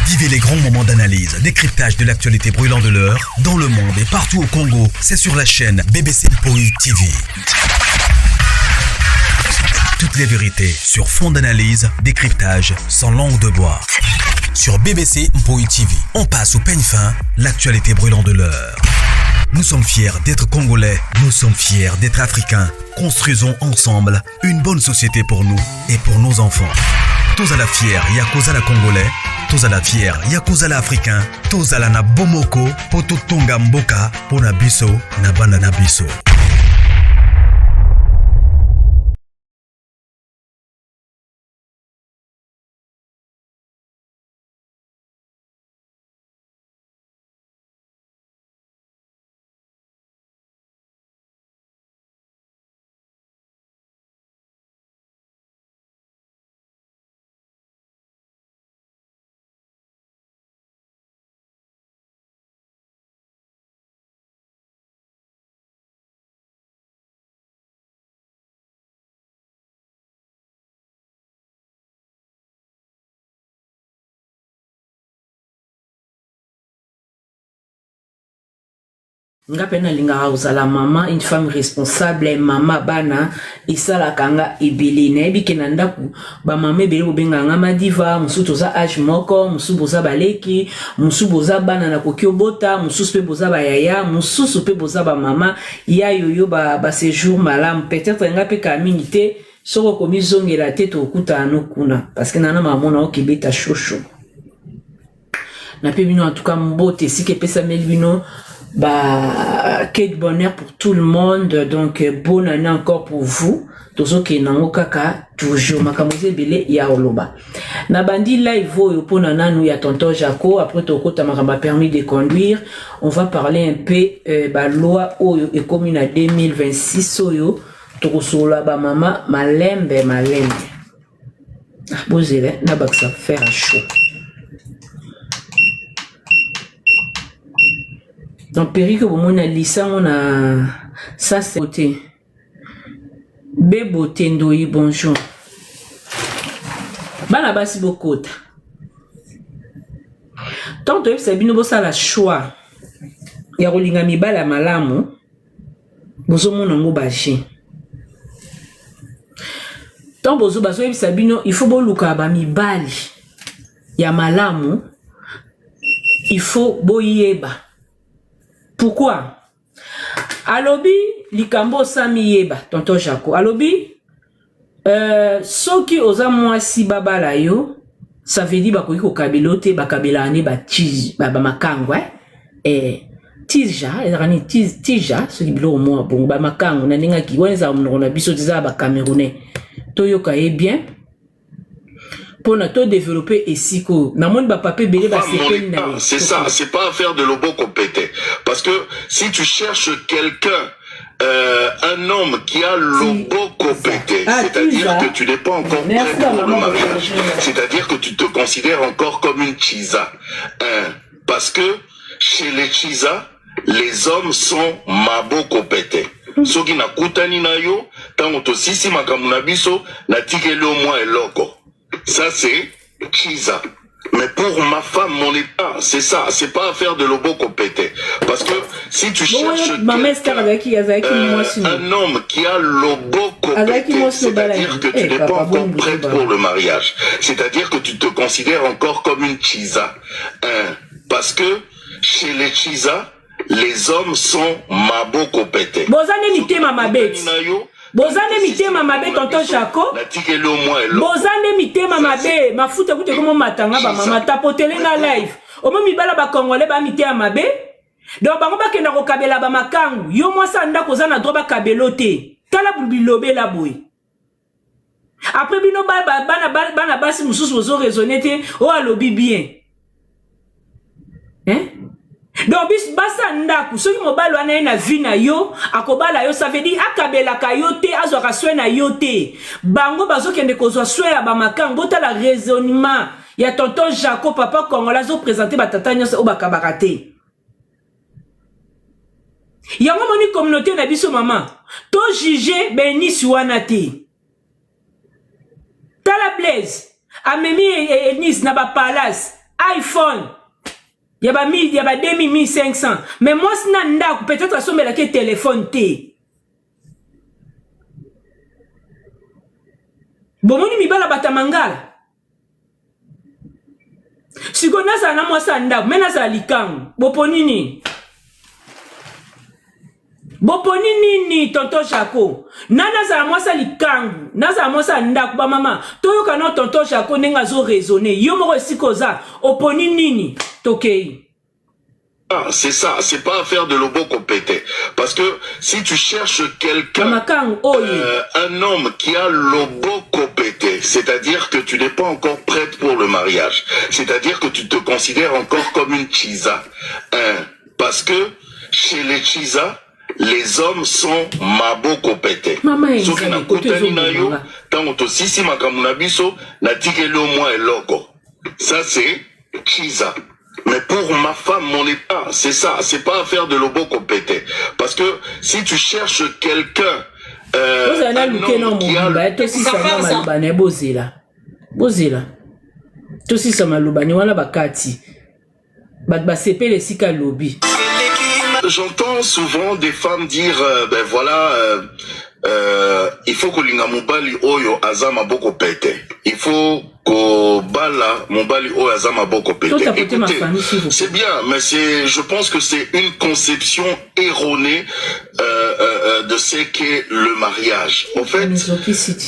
Vivez les grands moments d'analyse, décryptage de l'actualité brûlante de l'heure, dans le monde et partout au Congo. C'est sur la chaîne BBC Mpoi TV. Toutes les vérités sur fond d'analyse, décryptage, sans langue de bois. Sur BBC Mpoi TV, on passe au peigne fin, l'actualité brûlante de l'heure. Nous sommes fiers d'être Congolais, nous sommes fiers d'être Africains. Construisons ensemble une bonne société pour nous et pour nos enfants. Tous à la fière, Yakozala Congolais, tous à la fière, Yakozala Africain, tous à la na Bomoko, Pototonga Mboka, Pona Biso, Nabanda Nabiso. Nga pena linga uzala mama, une femme responsable, mama bana, isala kanga ibili, na ebi kenanda ku, ba mama ebele bobenga nga madiva, musu toza age moko, musu boza baleki, musu boza bana na kokio bota, musu pe boza ba yaya, musu pe boza ba mama, ya yoyo ba séjour malam, peut-être nga pe kamingite, soko komi zongela te to okuta anokuna, parce que nana mamona okibeta shosho. Na pe bino en tout cas mbote, si ke pesa melbino, bah, quel bonheur pour tout le monde, donc bonne année encore pour vous. Tozo ke nango kaka toujours makamoze bele ya oloba. Na bandi live oyo pona nanu ya tonton Jaco, après tokota makamba permis de conduire, on va parler un peu ba loi oyo et comme une 2026 oyo tokosola ba mama malembe. Ah bozele na baksa faire un show. Donc, Péri que vous m'avez dit ça, on a ça c'est beauté. Béboté Ndoyi, bonjour. Bana basi bokota. Tant que vous avez bien la choix. Ya rolinga mibala malamu. Bozo monango baji. Tant bozo bazo vous avez bien il faut boluka ba mibali. Ya malamu. Il faut boyeba. Pourquoi? Alobi, likambo sami yeba, tonton Jaco. Alobi, soki oza mwasi babala yo, ça veut dire bakoki ko kabelote, bakabela ane ba tiz, ba makangwa, tija, ezarani tija, soki bilo mwa bon, ba makango, na ninga ki, wane za mnona biso tiza ba Camerounais. Toyoka bien. Pour nous développer ici c'est ça, c'est pas affaire de lobo compété. Parce que si tu cherches quelqu'un, un homme qui a lobo compété, c'est-à-dire que tu n'es pas encore prêt pour le mariage, c'est-à-dire que tu te considères encore comme une chisa. Parce que chez les chisa, les hommes sont mabo compétés. Soki na kutani na yo, tango to sisi makamuna biso, na tikele au moins eloko. Ça c'est Chiza. Mais pour ma femme, mon état, c'est ça. C'est pas affaire de lobo compété. Parce que si tu cherches un homme qui a lobo compété, c'est-à-dire que tu n'es pas encore prête pour le mariage. C'est-à-dire que tu te considères encore comme une Chiza. Parce que chez les Chiza, les hommes sont mabo compétés. Bozane mitema mabe tonton Jaco. Bozane mitema mabe mafuta kute komo matanga ba mama tapotele na live. Omo mibala ba Congolais ba mitema mabe. Donc bango ba kenda ko kabela ba makangu. Yo mwasa nda kozana droit ba kabelote. Tala bilobe la boy. Après bino bana basi mususu bozo raisonner te o alobi bien. Hein? Donc bis basa ndaku soki mobalo ana na vina yo akobala yo ça veut dire akabela ka yo te azwaka swe na yo te bango bazokende kozwa swe ya ba makango botala raisonnement ya tonton Jaco papa Congolais zo présenter batata nyonso o bakabaka te yango moni communauté na biso mama to juger Benis wana te tala Blaise amemi Enis na ba palace iPhone. Il y a 2000, 1500. Mais moi, c'est peut-être à sommer la téléphone T. Bon, mon mi bala batamangala. Si on a ça, na moi ça nda, mais na ça likang. Boponini. Boponini ni tonton Chako. Nana za moi ça likang. Na za moi ça nda ba mama. Toyo kana tonton Chako nenga zo raisonner. Yo mo sikoza. Oponini ni tokei. Ah, c'est ça, c'est pas affaire de lobo compété. Parce que si tu cherches quelqu'un, un homme qui a lobo compété, c'est-à-dire que tu n'es pas encore prête pour le mariage, c'est-à-dire que tu te considères encore comme une chisa. Parce que chez les chisa, les hommes sont mabo compétés. Sauf que na kutani na yo, tant to sisi makamunabiso, na tikelo moi et loco. Ça c'est chisa. Mais pour ma femme, mon état, c'est ça, c'est pas affaire de lobo compété. Parce que si tu cherches quelqu'un, un homme qui a... J'entends souvent des femmes dire, ben voilà, il faut que l'ingamubali oyo azama boko pete. Il faut que bala mobali oyo azama boko pete. Écoutez, c'est bien, mais je pense que c'est une conception erronée de ce qu'est le mariage. En fait,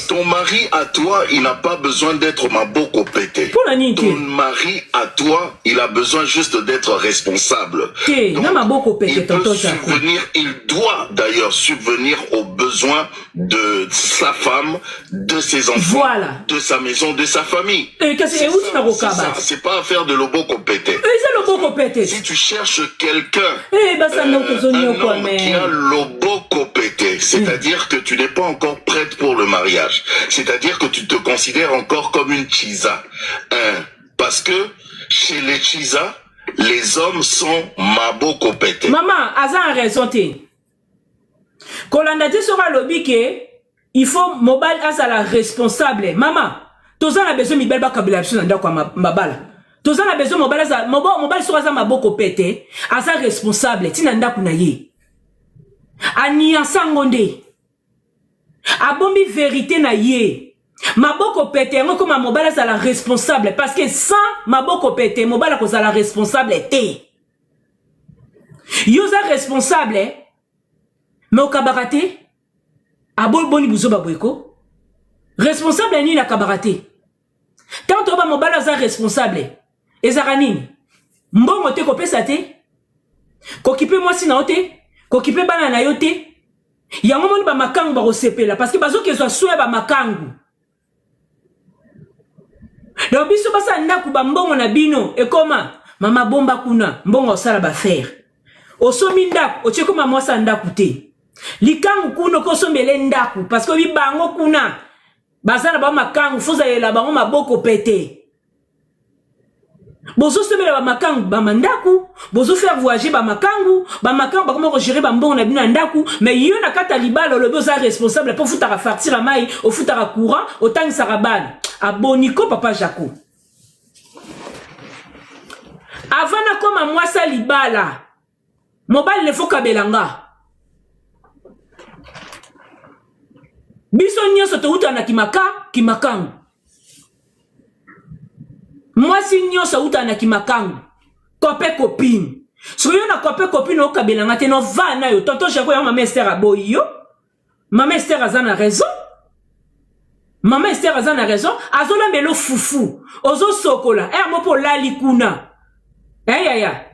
ton mari à toi, il n'a pas besoin d'être ma boko pete. Ton mari à toi, il a besoin juste d'être responsable. Donc, il peut subvenir, il doit d'ailleurs subvenir aux besoins de sa femme, de ses enfants, de sa maison, de sa famille. C'est pas affaire de lobo compété. Si tu cherches quelqu'un, un homme qui a lobo compété, c'est-à-dire que tu n'es pas encore prête pour le mariage, c'est-à-dire que tu te considères encore comme une chisa. Parce que chez les chisa, les hommes sont mabo compétés. Maman, Aza a raison. Kolanda te sera lobby que il faut mobile as la responsable. Maman, tous a besoin mibel ba kabila biso nda kwa mabala. Tous a besoin mobile sera za maboko pété, asa responsable tina nda kuna ye. Ania sangonde. Abombi vérité na ye. Maboko pété ngo comme mobile as la responsable parce que sans maboko pété mobile ko za la responsable té. Yoza responsable mais au cabareté, à boni bouzo baboueko, responsable ni la cabareté. Tant que mon balaza responsable, et zaranine, mbongo te kopé sate, kokipe moi si naote, kokipe bana na yote, ya momoni ba makangu ba rosepela, parce que bazo kezo soya ba makangu. Donc biso basa ndaku ba mbongo na bino, et comment, mama bomba kuna, mbongo sala ba faire. Osomi ndaku, oche koma mwasa ndaku te. Likangu kuno kosombele ndaku parce que bibango kuna bazana ba makangu foza yela bango maboko pété. Bozo sombele ba makangu ba mandaku, bozo faire voyager ba makangu ba comment gérer ba mbongo na bina ndaku, mais yo na kata libala le boza responsable pour foutre à fartir la maille, au foutre à courant, au tang sarabane. Aboniko papa Jaco. Avant na koma mwasa libala. Mobile le faut kabelanga. Biso nyoso to uta na kimakangu. Mwasi nyoso uta na kimakangu. Kope copine. So yo na kope copine o kabelanga te no va na yo. Tonton Chako ya mama Esther aboyi yo. Mama Esther azana raison. Mama Esther azana raison. Azola melo fufu. Ozo sokola. Mo po lali kuna. Ya.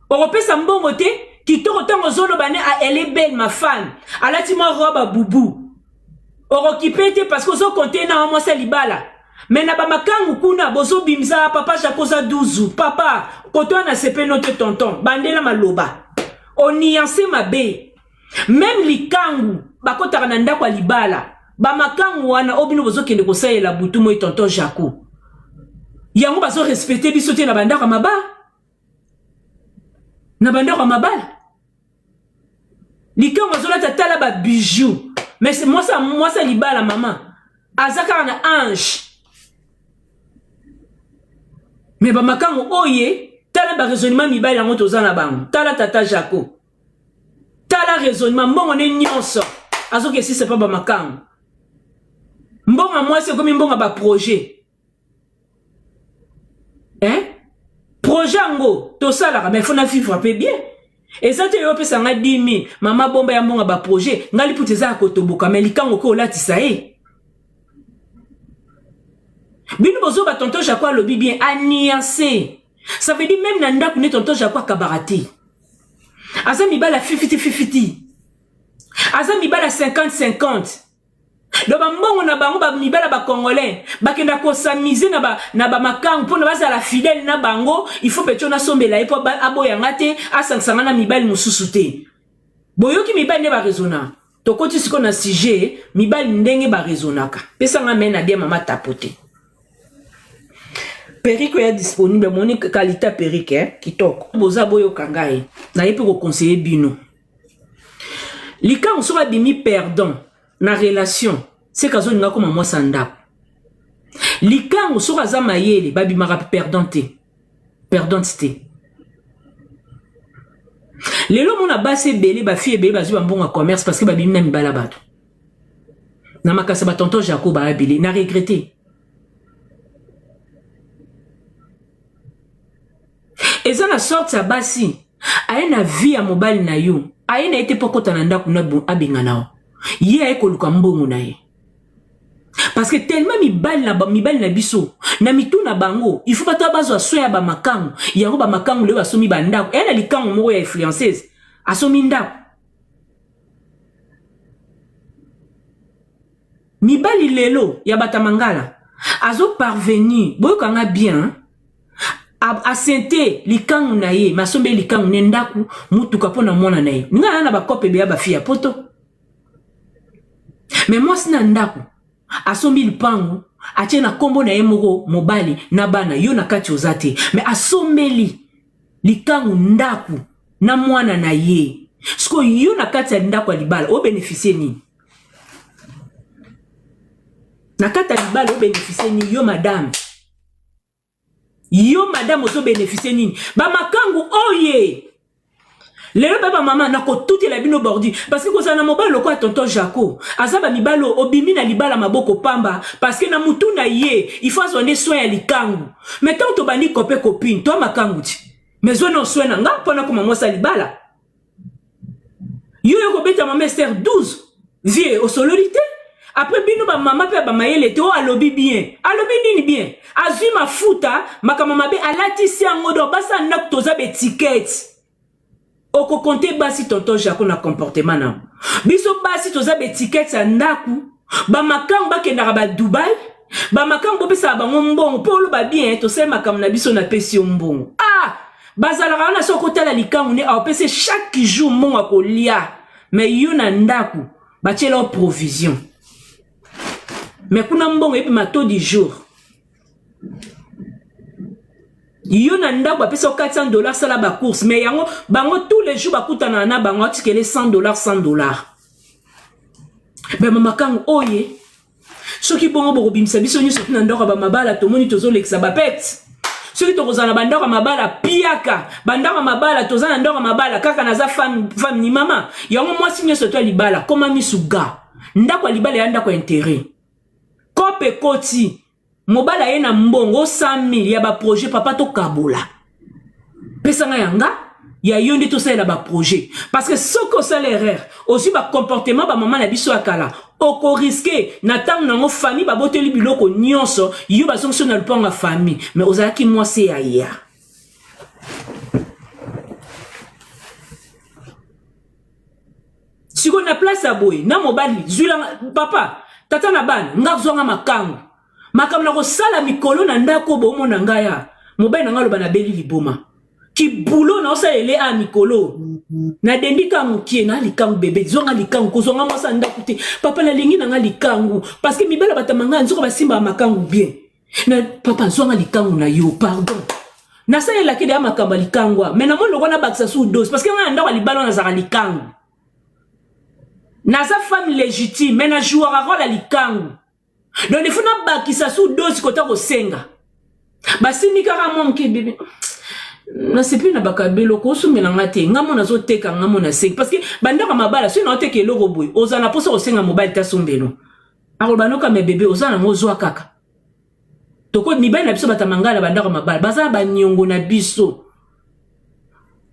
Oropesa mbongo te. Kitoko tango zolo bane a elle est belle ma fan. Alati mo roba boubou. Orokipete parce que zo compter na moi libala. Mais na ba makangu kuna bozo bimza papa Jacoza 12 papa koto na sepe notre tonton bandela maloba. Onianse mabe. Même likangu bakota na ndako kwa libala. Ba makangu wana obino bozo kende ko sayela butu mo tonton Jaco. Yango bazo respecter biso te na bandako maba. Na bandako mabala. Likangu zo la tala ba bijou. Mais c'est moi ça liba la maman. Azaka na ange. Mais ba makango oye, tala ba raisonnement mibali yango toza na bango. Tala tata Jaco. Tala raisonnement mbongo ne nyonso. Azoke si c'est pas ba makango. Mbongo moi c'est comme mbongo ba projet. Hein? Projet ngo, to sala mais faut na vivre bien. Et ça te yope sanga 10 000, mama bomba ya mbongo ba projet, ngali puteza kotoboka mais likango ko latisa e. Bino bozo ba tonton Jaco lobi bien aniancé. Ça veut dire même nanda kune tonton Jaco kabarati. Aza mibala 50-50. Aza mibala 50-50. Donc mbongo na bango ba mibala ba congolais, ba kenda ko s'amuser na ba makango pour na baza la fidèle na bango, il faut pecho na sombela e po aboyanga te asangsanga na mibali mususu te. Boyoki mibali ne ba raisonna. To koti siko na sujet, mibali ndenge ba raisonnaka. Pesa nga mena dia mama tapote. Perique est disponible, mon qualité perique, qui toque. Boza boyo kangai, na yepe ko conseiller bino. Lika on sera bimi perdant na relation, c'est kazo nga comme moi sanda. Lika on sera za mayele, babi mara perdante. Perdante. Lelo mon abase belé ba fille belé bazu mbonga commerce parce que babi na mibala bato. Na makasa ba tonton Jaco ba belé, na regretté. Et ça la sorte sa basi a na vie à mobile na yo a na été poko tananda kuna bon abinganao ye a ko luka mbongo na ye parce que tellement mibali na biso na mitu na bango il faut pas ta bazo soya ba makango yango ba makango le basomi bandako e na likango moko ya influenceuse asomi ndako mibali lelo ya batamangala azo parvenir boyo kanga bien a sente likangu na ye masombe likangu nendaku mutuka pona mona na ye nga na ba kope be ya ba fia poto mais moi sina ndaku asombi lipangu atie na kombo na ye moko mobali na bana yo na kati ozate mais asombeli likangu ndaku na mwana na ye sko yo na kati ya ndaku ya libala o bénéficier ni na kati ya libala o bénéficier ni yo madame. Yo madame ozo bénéficier nini ba makangu oye lelo baba mama na ko tuti la bino bordi parce que kozana mobile loko ya tonton Jaco azaba mibalo obimi na libala maboko pamba parce que na mutu na ye il faut azone soin ya likangu mais tant to bani kopé copine to makangu ti mais zo no soin na nga pona ko mama sa libala yo ko beta mama Esther 12 vie au solorité. Après bino ba mama pe ba mayele te o alobi bien. Alobi nini bien? Azui mafuta makamama be alatisi angodo basa nak toza be ticket. Oko konte basi tonton Jaco na comportement na. Biso basi toza be ticket sa ndaku. Ba makango ba kendaka ba Dubai. Ba makango pesa ba mbongo polo ba bien to se makam na biso na pesi mbongo. Ah! Bazala na soko tala likangu ne a pese chaque jour mbongo akolia. Mais yo na ndaku ba tshela provision. Mais kuna mbongo epi mato du jour. Yo na ndako apesa $400 sala ba course mais yango bango tous les jours bakutana na bango tikele $100 $100. Mais mama kango oye soki bongo boko bimisa biso nyo soki na ndako ba mabala to moni tozo lekisa ba pet. Soki to kozana bandako mabala piaka bandako mabala tozana ndako mabala kaka naza femme ni mama yango mwasi nyo soto libala koma misuga ndako libala ya ndako intérêt. Kope koti mobala ye na mbongo 100 000 ya ba projet papa to kabola pesa nga yanga ya yondi to sala ba projet parce que soko sala erreur aussi ba comportement ba maman na biso akala oko risquer na tang nango famille ba boteli biloko nyonso yo ba sonction na lupango famille mais ozaki moi c'est ya siko na place à boy na mobali zuila papa tata na bana nga zonga makango makamna ko sala mikolo na ndako bomo na ngaya mobali na ngalo bana beli liboma ki bulo na osa ele a mikolo na dendika mukie na likangu bebe zonga likangu ko zonga mosa ndako te papa na lingi na nga likangu parce que mibala batamanga nzoko basimba makangu bien na papa zonga likangu na yo pardon na sa ela kide amakamba likangu mais na mo loko na bakisa sous dose parce que nga ndako libalo na zaka likangu Naza femme légitime, mais na jouera rôle à likangu. Donc il faut na bakisa sous dose kota ko senga. Basi mikara mwa mke bébé. Na sepi na bakabelo ko sumela ngate ngamo nazo teka ngamo na sek parce que bandaka mabala so na teke eloko boy ozana poso osenga mobile ta sumbelo. Akobanoka me bébé ozana ngozwa kaka. Toko mibali na biso batamangala bandaka mabala baza banyongo na biso.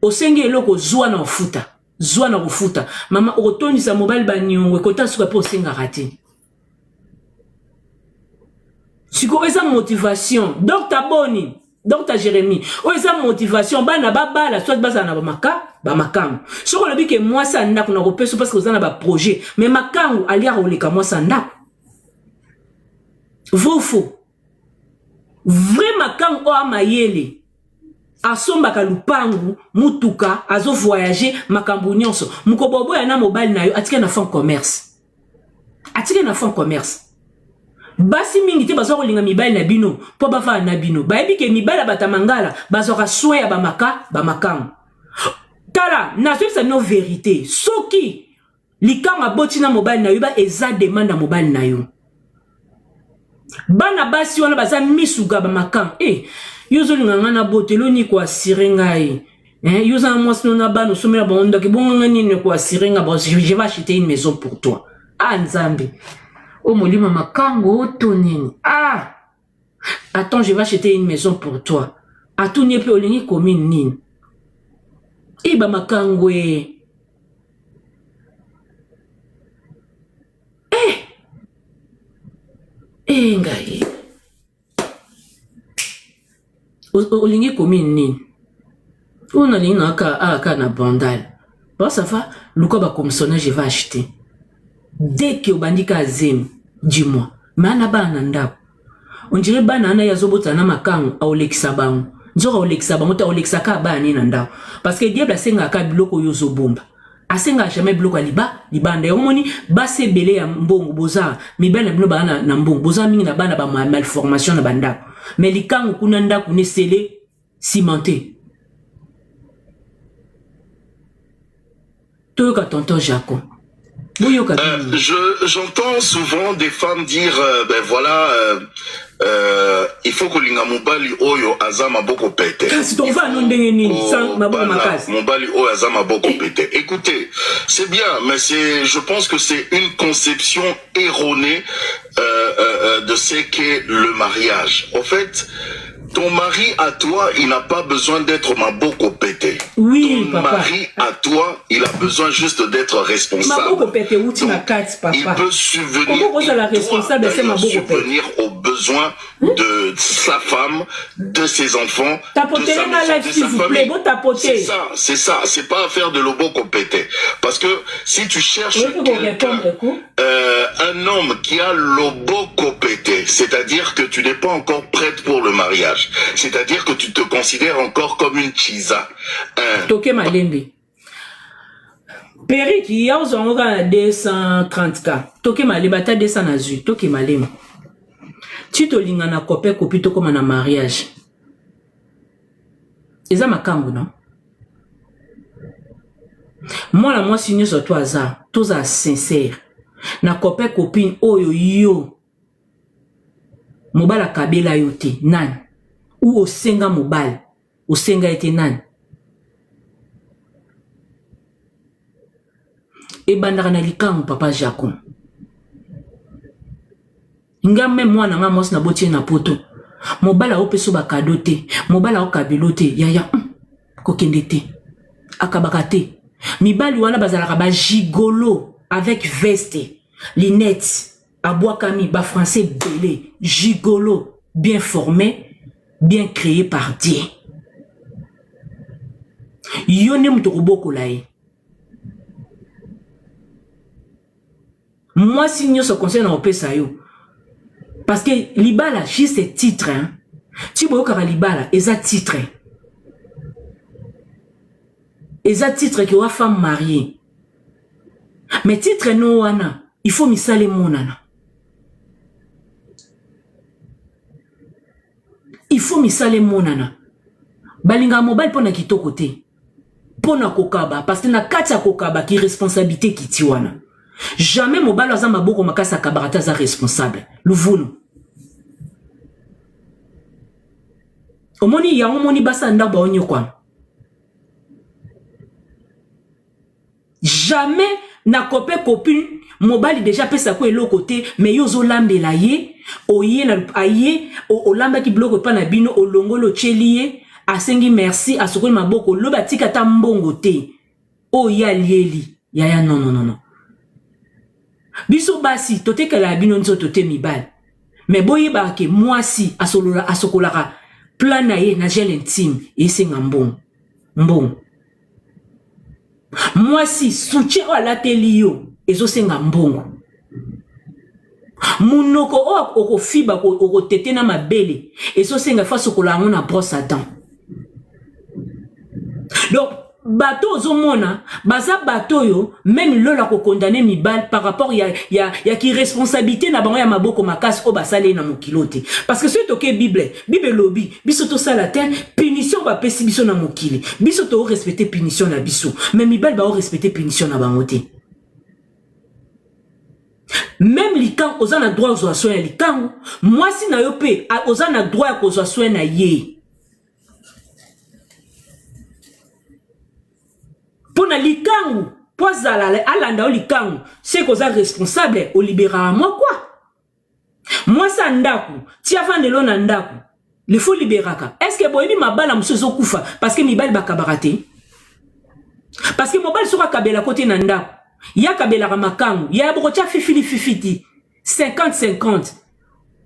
Osengi eloko zwa na ofuta. Zwa na ofuta. Mama otoni sa mobile banyongo kota suka po osenga rati. Siko eza motivation. Docteur Boni, Docteur Jérémy, eza motivation bana babala soit bazana ba makangu. Soko lobi ke moi ça ndako na kopeso parce que ozana ba projet, mais makangu alia oleka moi ça ndako. Faux. Vrai makangu o amayele. Asombaka lupangu, mutuka, azo voyager, makambu nyonso. Mukobobo ya na mobile na yo, atike na fond commerce. Atike na fond commerce. Basi mingi te bazo kolinga mibali na bino, po bafa na bino. Bayebi ke mibali batamangala, bazo ka soya ba makangu. Tala, na so no vérité. Soki likanga boti na mobile na yo ba eza demande na mobile na yo. Bana basi wana baza misuga ba makangu. Yozo linganga na botelo ni kwa sirenga yoza mwasno na bano somela bonda ke bonga ni kwa sirenga bon je vais acheter une maison pour toi. Nzambe. Oh molima makango tonini. Attends, je vais acheter une maison pour toi. Atunye pe olingi commune nini. Iba makango ngai. Olingi commune nini. On a linga aka na bandal. Bon ça va, luko ba commissionnaire je vais acheter. Dès que obandika azem, dis-moi. Mana bana ndako. On dirait banana ya zobota na makangu aolekisa bango. Nzora olekisa bango ta olekisa ka bani na ndako. Parce que diable asenga ka biloko yo zobomba. Asenga jamais biloko libanda. Yomoni base belé ya mbongo boza. Mibana bino bana na mbongo. Boza mingi na bana ba malformation na bandako. Mais likangu kuna ndako ne scellé cimenté. Toyoka tonton Jaco. J'entends souvent des femmes dire ben voilà il faut que linga mobali oyo azama boko pete. Mobali oyo azama boko pete. Écoutez, c'est bien, mais je pense que c'est une conception erronée de ce qu'est le mariage. En fait, ton mari à toi, il n'a pas besoin d'être maboko pété. Oui, ton mari à toi, il a besoin juste d'être responsable. Donc, il peut subvenir aux besoins de sa femme, de ses enfants, de sa famille. C'est ça. C'est pas affaire de loboko pété. Parce que si tu cherches un homme qui a loboko pété, c'est-à-dire que tu n'es pas encore prête pour le mariage. C'est-à-dire que tu te considères encore comme une chisa. Toke malembe. Peri qui a osonga 230K. Toke malembe ta 200 na zu. Toke malembe. Tu to linga na kope kopi to comme na mariage. Eza makambu non? Moi la moi signé sur toi ça. Tout ça sincère. Na kope copine oyo yo. Mobala kabela yote nani? Ou au senga mobile, au senga ete nani. E bandaka na likangu papa Jaco. Nga même moi na nga mos na botie na poto. Mobala o peso ba cadeau te, mobala o kabelo te, yaya kokende te. Akabaka te. Mibali wana bazalaka ba gigolo avec veste, lunettes, abouakami ba français belé, gigolo, bien formé. Bien créé par Dieu. Yone mutokoboko lae. Moi si nous se concerne au pesayo. Parce que libala juste ce titre hein. Tu vois que libala eza titre. Eza titre que wa femme mariée. Mais titre no wana, il faut misale monana. Il faut misale monana. Balinga mobile pona kitoko te. Pona kokaba parce que na kati ya kokaba ki responsabilité ki tiwana. Jamais mobile aza maboko makasa kabarata za responsable. Luvunu. Omoni ya omoni basa ndako onyo kwa. Jamais na copine mobali déjà pesa ko elo côté mais yo zo lambela ye oye na aye o lamba ki bloque pa na bino o longolo chelie asengi merci asokoli maboko lo batika ta mbongo te o ya lieli ya non biso basi totekala bino nzo tote mibali mais boye ba ke mwasi asokolaka plan na ye na gel intime esenga mbongo mwasi soutien o alateli yo ezosenga mbongo munoko o okofiba okotete na mabele ezosenga fa sokola ngo na brosse à dents. Donc bateau ozomona baza bateau yo même lola ko condamner mibal par rapport ya ki responsabilité na bango ya maboko makasi o basale na mokilote parce que c'est OK Bible lobby biso to sala te punition ba pesi biso na mokili biso to respecter punition na biso mais mibal ba o respecter punition na bango te. Même likan oza na droit ozwa soin ya likango mwasi na yo pe oza na droit ya kozwa soin na ye. Pona likango pozala alanda o likango c'est koza responsable o libéra moi quoi. Moi sa ndaku ti avandelo na ndaku il faut libéraka. Est-ce que boyebi mabala musozo kufa parce que mibali bakabarate parce que mobali soka kabela côté na ndaku ya kabela makangu ya bokotia fifiti 50-50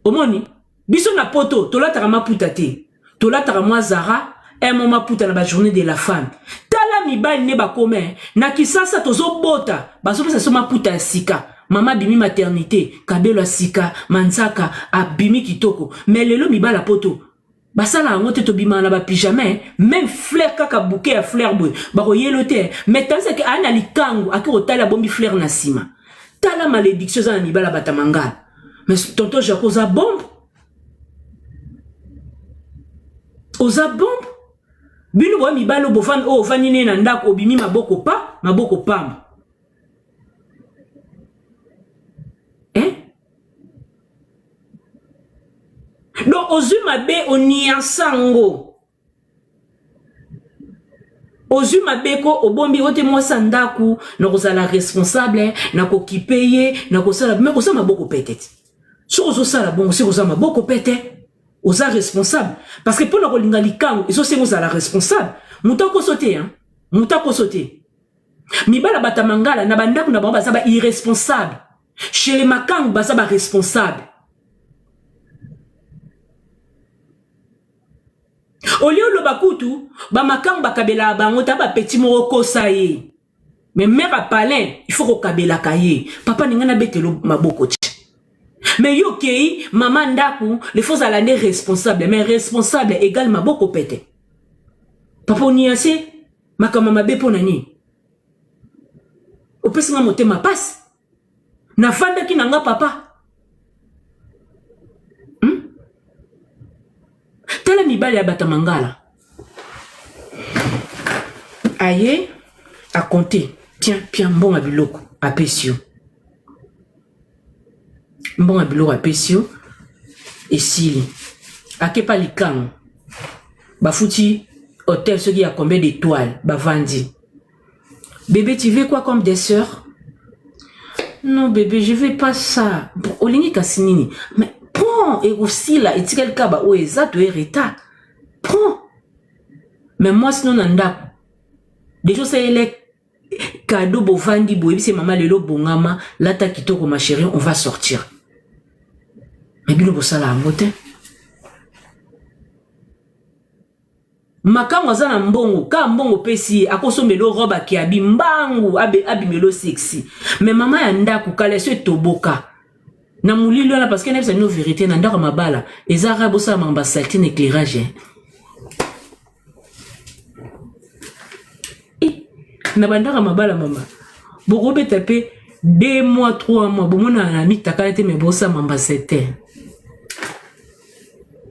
omoni biso na poto tolataka maputa te tolataka mwa zara un moment puta na ba journée de la femme tala mibali ne ba commun na kisasa tozo bota baso pesa so maputa sika mama bimi maternité kabelo sika manzaka abimi kitoko mais lelo mibala poto basala ngote to bima na ba pyjama même fleur kaka bouquet ya fleur boy ba ko yelote mais tant que ana likango akiro tala bombi fleur na sima tala malédiction za ni bala batamanga mais tonton Jaco za bombe oza bombe bino bo mi balo bofan o vanine na ndako obimi maboko pamba donc ozuma be oniansango ozuma be ko obombi ote mwasa ndaku na kozala responsable na kokipeye na kosala mais osama boko peut-être si ozosala bon si osama boko peut-être oza responsable parce que pour na kolinga likango iso se ozala responsable mutako sauter mutako sauter mibala batamangala na bandaku na bango bazaba irresponsable chez les makango bazaba responsable. Au lieu de bakutu, ba makang ba kabela bango ta ba petit moko saye. Mais mère a palin, il faut ko kabela kaye. Papa n'ingana betelo maboko. Mais yo kei maman ndaku, les faux alane responsable, mais responsable égal maboko pete. Papa ni assez, makama mabe ponani. Opesi nga motema passe. Na fanda ki nanga papa. Tala mibali ya batamangala. Aye, à compter. Tiens, bien bon à biloko, à Pessio. Bon à biloko à Pessio. Et si, à kepa likang. Bafouti, hôtel, ce qui a combien d'étoiles, bavandi. Bébé, tu veux quoi comme des sœurs? Non, bébé, je veux pas ça. Bon, olingi kasinini. Mais prends, et aussi là, et tu quel cas, bah, où est ça, tu es retard. Prends. Mais moi, sinon, nanda. Déjà, c'est les cadeaux, bovandi, boebi, c'est maman, le bongama, là, ta kitoko, ma chérie, on va sortir. Mais bien, le ça, là, en motin. Maka mwazana mbongo, ka mbongo pesi, akoso melo roba ki abi mbangu, abi melo sexy. Mais maman ya ndaku, kale se toboka. Na moulilo là parce que n'est pas une vérité, na ndako mabala. Ezara bosa mamba saltine éclairage. Na bandaka mabala mama. Boko be tapé 2 mois, 3 mois, bon mona na mi takalete me bosa mamba c'était.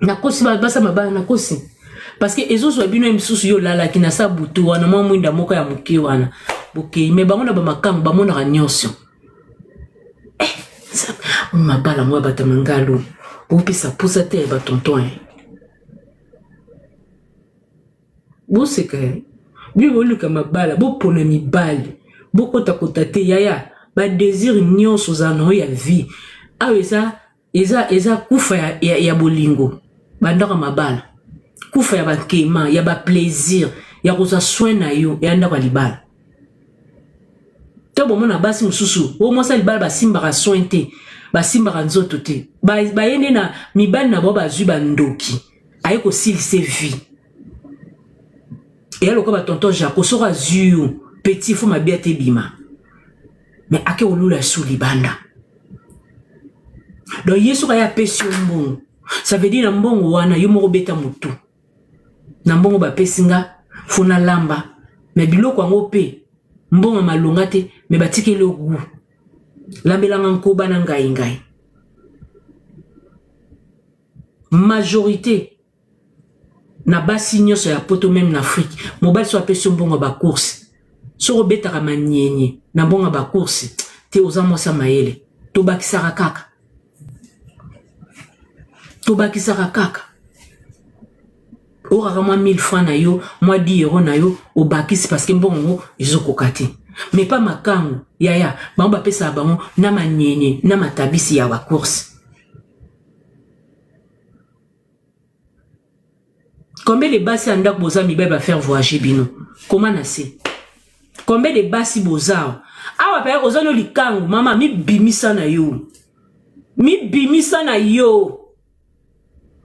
Na kosi basa mabala na kosi. Parce que ezo so bino msusu yo lala kina sa butu wana mwa mwinda moko ya muki wana. Boke me bango na ba makango ba mona nyonso. Mabala mwa batamangalo. Opisa pousa te ba tonton. Bo seka. Bi boluka mabala, bo pona mibali. Bo kota te yaya. Ba désir nyonso za no ya vie. Ah eza kufa ya bolingo. Bandaka mabala. Kufa ya bakema, ya ba plaisir, ya koza soin na yo, ya ndaka libala. To bomona basi mususu, o mosa libala basimbaka soin te, basimbaka nzoto te. Ba yende na mibali na bo bazwi bandoki. Aye ko silise vie. Et alors, comme tonton Jacques, sera zu petit, faut ma biate bima. Mais à quel moment la sous libanda? Donc, yesu kaya pesi mbongo. Ça veut dire mbongo wana yomo beta mutu. Na mbongo ba pesinga funa lamba. Mais biloko ngo pe mbongo malonga te, mais batike le goût. Lambelanga nkoba na ngai ngai. Majorité na basi nyonso ya poto même na Afrique mobali so apesi mbongo ba course so robetaka manyenye na mbongo ba course te oza mosa mayele to bakisaka kaka ora kama 1000 francs na yo moi 10 euros na yo obakisi parce que mbongo izokoka te mais pas makango yaya bango bapesa bango na manyenye na matabisi ya ba course. Combien de bassi en dak boza mi beba faire voyager bino? Comment na se? Combien de bassi boza? Awa pa ozano likangu mama mi bimisa na yo. Mi bimisa na yo.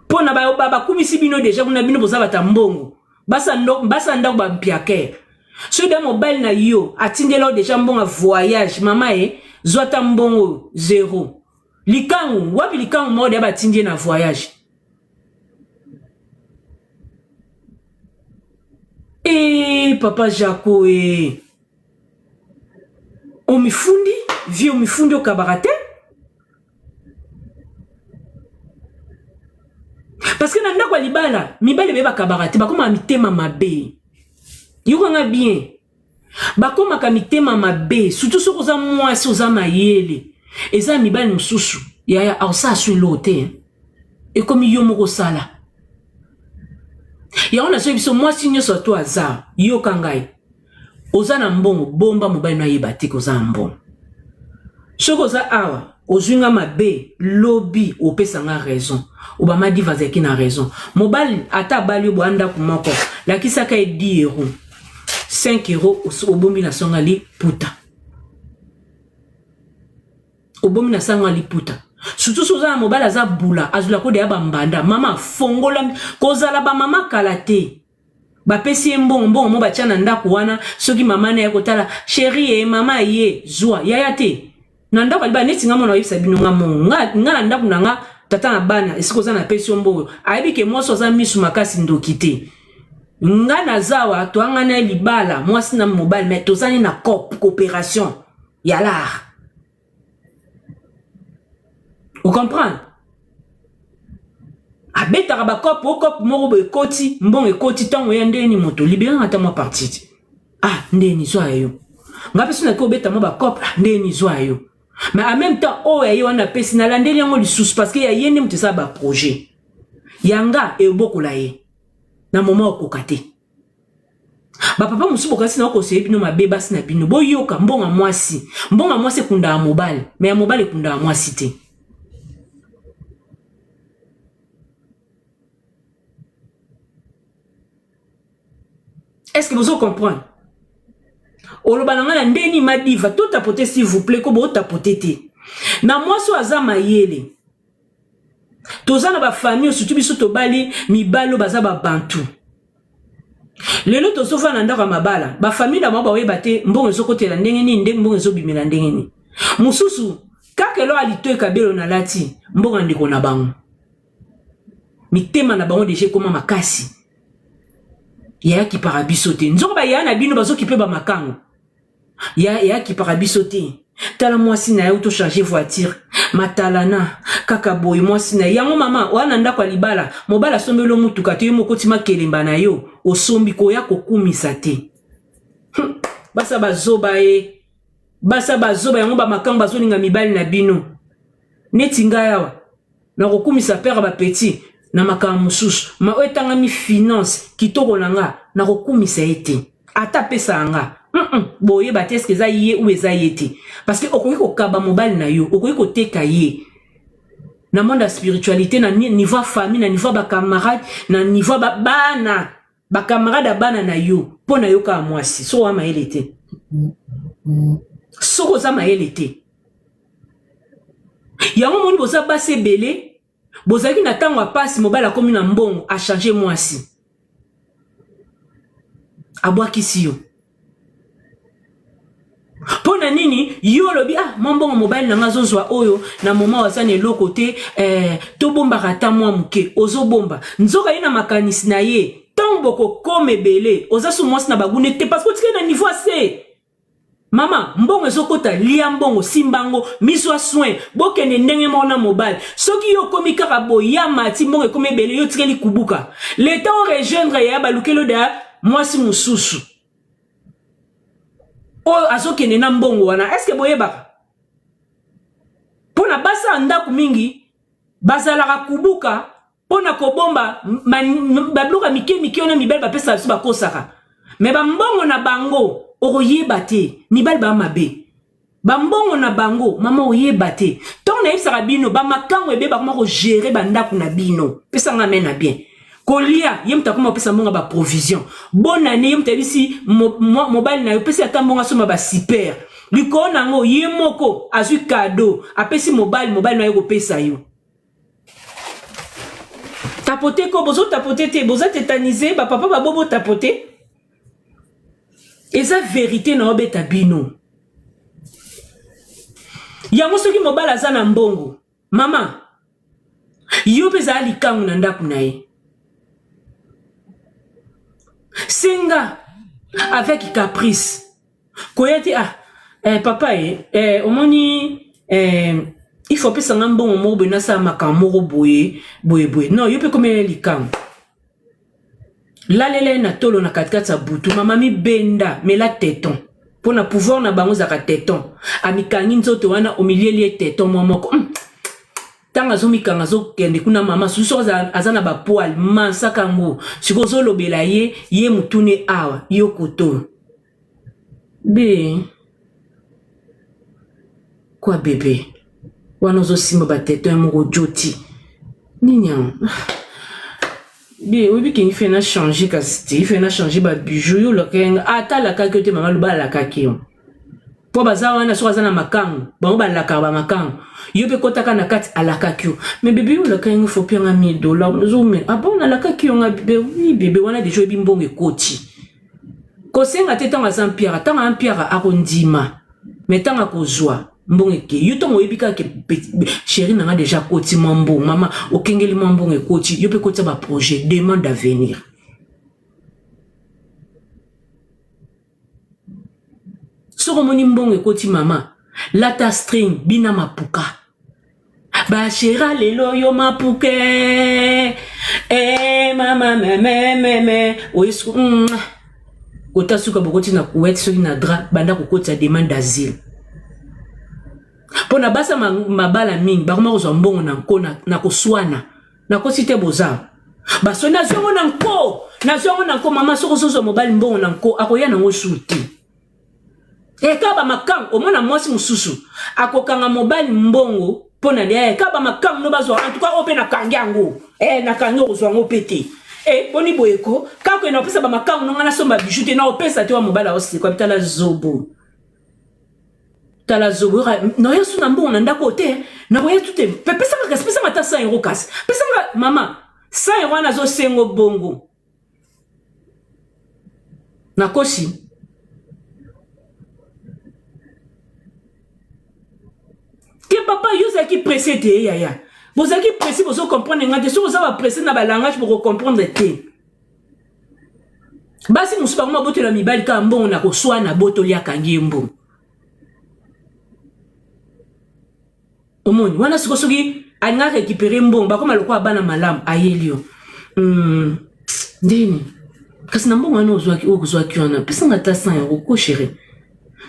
Pona ba baba kumisi bino déjà kuna bino boza bata mbongo. Basa ndak ba mpiake. So de mobile na yo atindelo déjà mbongo voyage mama zwata mbongo 0. Likangu wapi likangu mo de ba tindie na voyage. Eh, papa Jaco, on me fundi, vie on me fundi au cabaret. Parce que nanda kwa libala, mi bale beba cabaret, ba koma mitema mabe. Yukanga bien. Ba koma ka mitema mabe, surtout so koza moi so za mayele. Eza mi bale mususu, ya ausa su lote. Et comme yo moko sala. Ya on a so biso moi sinyo so to azar yo kangai ozana mbongo bomba mobali na yebati koza mbongo soko za awa ozunga mabe lobby opesa nga raison obama di vazeki na raison mobali ata bali boanda kumoko lakisa ka 10 euros 5 euros obomi na songa li puta obomi na songa li puta. Surtout si vous avez un mobile à boula, azula ko de abambanda, maman fongola, kozala ba maman kalate. Ba pesi mbongo mo ba tiana ndako wana, soki maman na yakotala, chérie maman ye zwa, yayate. Nanda ko ba neti ngamo na yibisa bino ngamo, nga ndako nanga tata na bana, esiko za na pesi mbongo. Ayebi ke mo so za misu makasi ndokite. Nga na zawa to anga na libala, moi sina mobile mais tozani na coopération. Yala. Vous comprenez? Abeta ba cop o cop moko be koti mbongo ekoti tango ya ndeni moto libéra ata mo partie. Ah ndeni zo ayo. Ngape sina ko beta mo ba cop ndeni zo ayo. Mais en même temps o ya wana pesi na landeli yango lisusu parce que ya yende mutu sa ba projet. Yanga e bokola ye. Na moment okokate. Ba papa musubo kasi na ko sebi no mabeba sina bino boyoka mbonga mwasi. Mbonga mwasi kunda mobile, mais ya mobile kunda mwasi te. Est-ce que vous comprenez? Olobananga na ndeni madiva tout tapoter s'il vous plaît ko bo tapoter te. Na moi so azama yele. Tozana ba famille surtout biso to bali mibalo baza ba bantu. Lelo to sofa na ndaka mabala ba famille da mwa ba webate mbongo ezokotela ndenge ni ndenge mbongo ezobimela ndenge ni. Mususu kakelo alito ekabelo na lati mbongo ndiko na bango. Mitema na bango deje koma makasi. Ya ki parabisote. Nzoko ba ya na bino bazo ki pe ba makango. Ya ki parabisote. Tala mwasi na ya auto changer voiture. Matalana kaka boy mwasi na yango mama wana ndako libala mobala sombelo mutuka te mo kotima kelemba na yo osombi ko ya kokumisa te. Basa bazoba yango ba makango bazo ninga mibali na bino. Neti ngayawa na kokumisa père ba petit na makambo mususu ma etanga mi finance kitoko nanga na kokumisa ete ata pesa nga boye ba teske za ye ou eza yete parce que okoki kokaba mobile na yo okoki koteka ye na monde spiritualité na niveau famille na niveau ba camarade na niveau ba camarade bana na yo pona yo ka mwasi so wa maele te so za maele te yango moni boza base belé bozaki na tango apasi mobile akomi na mbongo a changer mwasi abwakisi yo pona nini yo lobi mbongo mobile na ngazo zwa oyo na moma wazane eloko te to bomba kata mwa muke ozo bomba nzoka yena makanisi na ye tango boko kome belé oza su mwasi na bagune te parce que tike na niveau assez mama mbongo ezokota lia mbongo simbango miswa soin bokende ndenge mona mobile soki yo komi kaka boya mati mbongo ekome belé yo tikeli kubuka leta o rejoindre ya balukelo da mwasi mususu o azokende na mbongo wana est-ce que boyebaka pona basa ndaku mingi bazalaka kubuka pona kobomba babloka mike ona mibali bapesa biso bakosaka me bambongo na bango okoyeba te mibali bamabe bambongo na bango mama oyeba te ntongo nayebisaka bino bamakango ebe bakoma kogere bandaku na bino pesanga me na bien kolia ye mutakoma opesa mbongo ba provision bonne année ye mutabisi mobile na yo pesi ata mbongo asoma ba super likolo nango ye moko azwi cadeau apesi mobile na yo kopesa yo tapote ko bozo tapote te boza tétanisé ba papa ba bobo tapote eza vérité na obeta bino yango soki mobile aza na mbongo mama yo pesa alikangu na ndaku na ye Senga avec caprice. Koyati papa omoni il faut pas s'en bon mot benasa makamoro boye. Non, yo peut comme likam. La lele na tolo na katkata butu mama mi benda mais la téton. Pour na pouvoir na bango za téton. Amikangi nzoto wana au milieu les téton momoko. Tanga zo mikanga zo kende kuna mama suso azana ba poil mansaka ngo sikozo lobela ye mutune awa yo koto be kwa bébé wana zo simba ba teto mo joti ninya be obi ki fait na changer kasiti il fait na changer ba bijou yo lokenga ata la kakote mama luba la kakio po bazawa na soka zana makangu bango balaka ba makangu yo pe kotaka na kati alaka kyo mais bébé yo laka ngo faut pianga $1000 zo me bon alaka kyo nga bébé oui bébé wana déjà bimbonge koti ko senga te tanga zampiara tanga ampiara akondima mais tanga kozwa mbonge ke yo to moyebika ke chérie nanga déjà koti mambo mama okengeli mambonge koti yo pe kota ba projet demande d'avenir. Soko moni mbongo ekoti mama lata string bina mapuka ba shira lelo yo mapuke mama meme oyesu kota suka bokoti na kuwet soki na dra banda kokoti ya demande d'asile pona basa mabala mingi bakoma kozwa mbongo na nko na koswana na kosi te boza baso na zongo na nko mama soko sozo mobali mbongo na nko akoya nango suti kaba makang omona mwasi mususu akokanga mobile mbongo pona lia kaba makang no bazwa en tout cas ope na kangango na kango kozwa ngo pete boni boyeko kako ena opesa ba makang no ngana somba bijou te na opesa te wa mobile aussi kwa bitala zobo tala zobo no yesu na mbongo na ndako te na boye tout pesa mata 100 € kasi pesa mama 100 € na zo sengo bongo na kosi que papa yo qui pressé te yaya vous qui pressé vous comprendre ngate so vous va pressé na ba langage pour comprendre te basi musupa ma boto la mibali ka mbongo na ko swana boto ya kangimbo omoni wana soki anga récupérer mbongo ba koma lokwa bana malamu ayelio ndeni kasi na mbongo wana ozwa ki wana pesa ngata 100 € ko chérie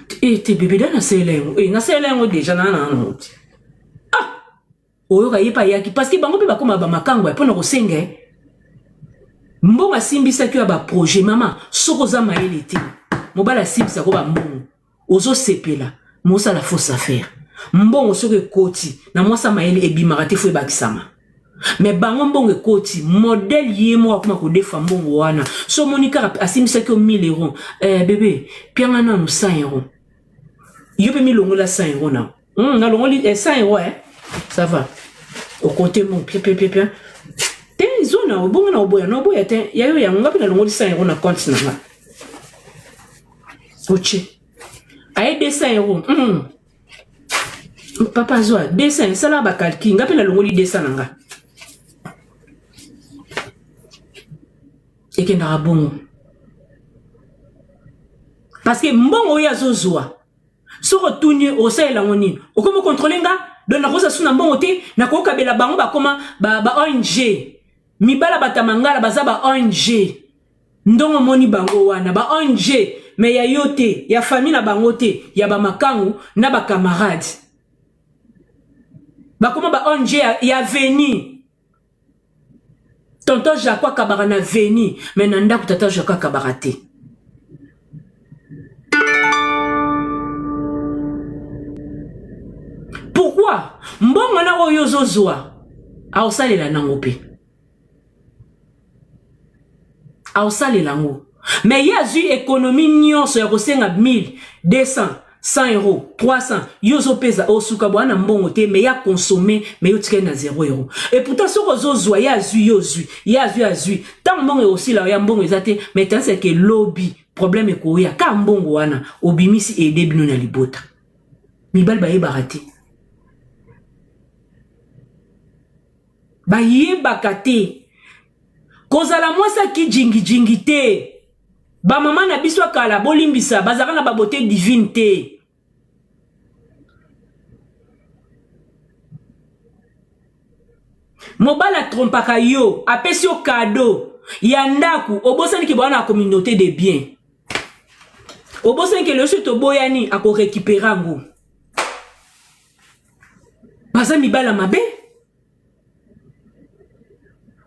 te bébé dans la selengo na selengo déjà na oyo ka yepa yaki parce que bango pe bakoma ba makango ya pona kosenga mbongo asimbisa ki ba projet mama soko za mayele te mobala simbisa ko ba mbongo ozo sepela mosa la fausse affaire mbongo soko ekoti na mosa mayele ebimaka te fo ebakisama mais bango mbongo ekoti modèle yemo akoma ko defa mbongo wana so monika asimbisa ki 1000 euros bébé pianga na 100 euros yo pe milongola 100 euros na na longoli 100 euros ça va au côté mon pia zona obonga na oboya no boya te yayo ya ngapi na longoli 100 euros na compte na nga oche ay 200 euros papa zoa 200 sala ba calcul ngapi na longoli 200 na nga ekenda bongo parce que mbongo ya zozwa so retourner au sel la monine o comment contrôler nga de na rosa suna mbongo te na ko kabela bango ba koma ba ONG mibala batamangala baza ba ONG ndongo moni bango wana ba ONG mais ya yote ya famille na bango te ya ba makangu na ba camarades ba koma ba ONG ya veni tonton Jacques Kabara na veni mais nanda kutata Jacques Kabara te pourquoi mbongo na oyo zozwa aosalela nango pe aosalela ngo mais ya zui économie nyonso ya kosenga 1000 200 100 euros 300 yozo pesa osuka bwana mbongo te mais ya consommer mais yo tika na 0 euros et pourtant soko zozwa ya zui ya zui tant mbongo aussi la ya mbongo ezate mais tant c'est que lobby problème ko ya ka mbongo wana obimisi ede bino na libota mibal ba yebarate ba yebakate kozala mwasa ki jingi te ba mama na biso kala bolimbisa bazaka na ba beauté divine te mobala trompaka yo apesi yo cadeau ya ndaku obosani ki bana communauté de biens obosani ke le soto boyani ako récupérer ngo baza mibala mabe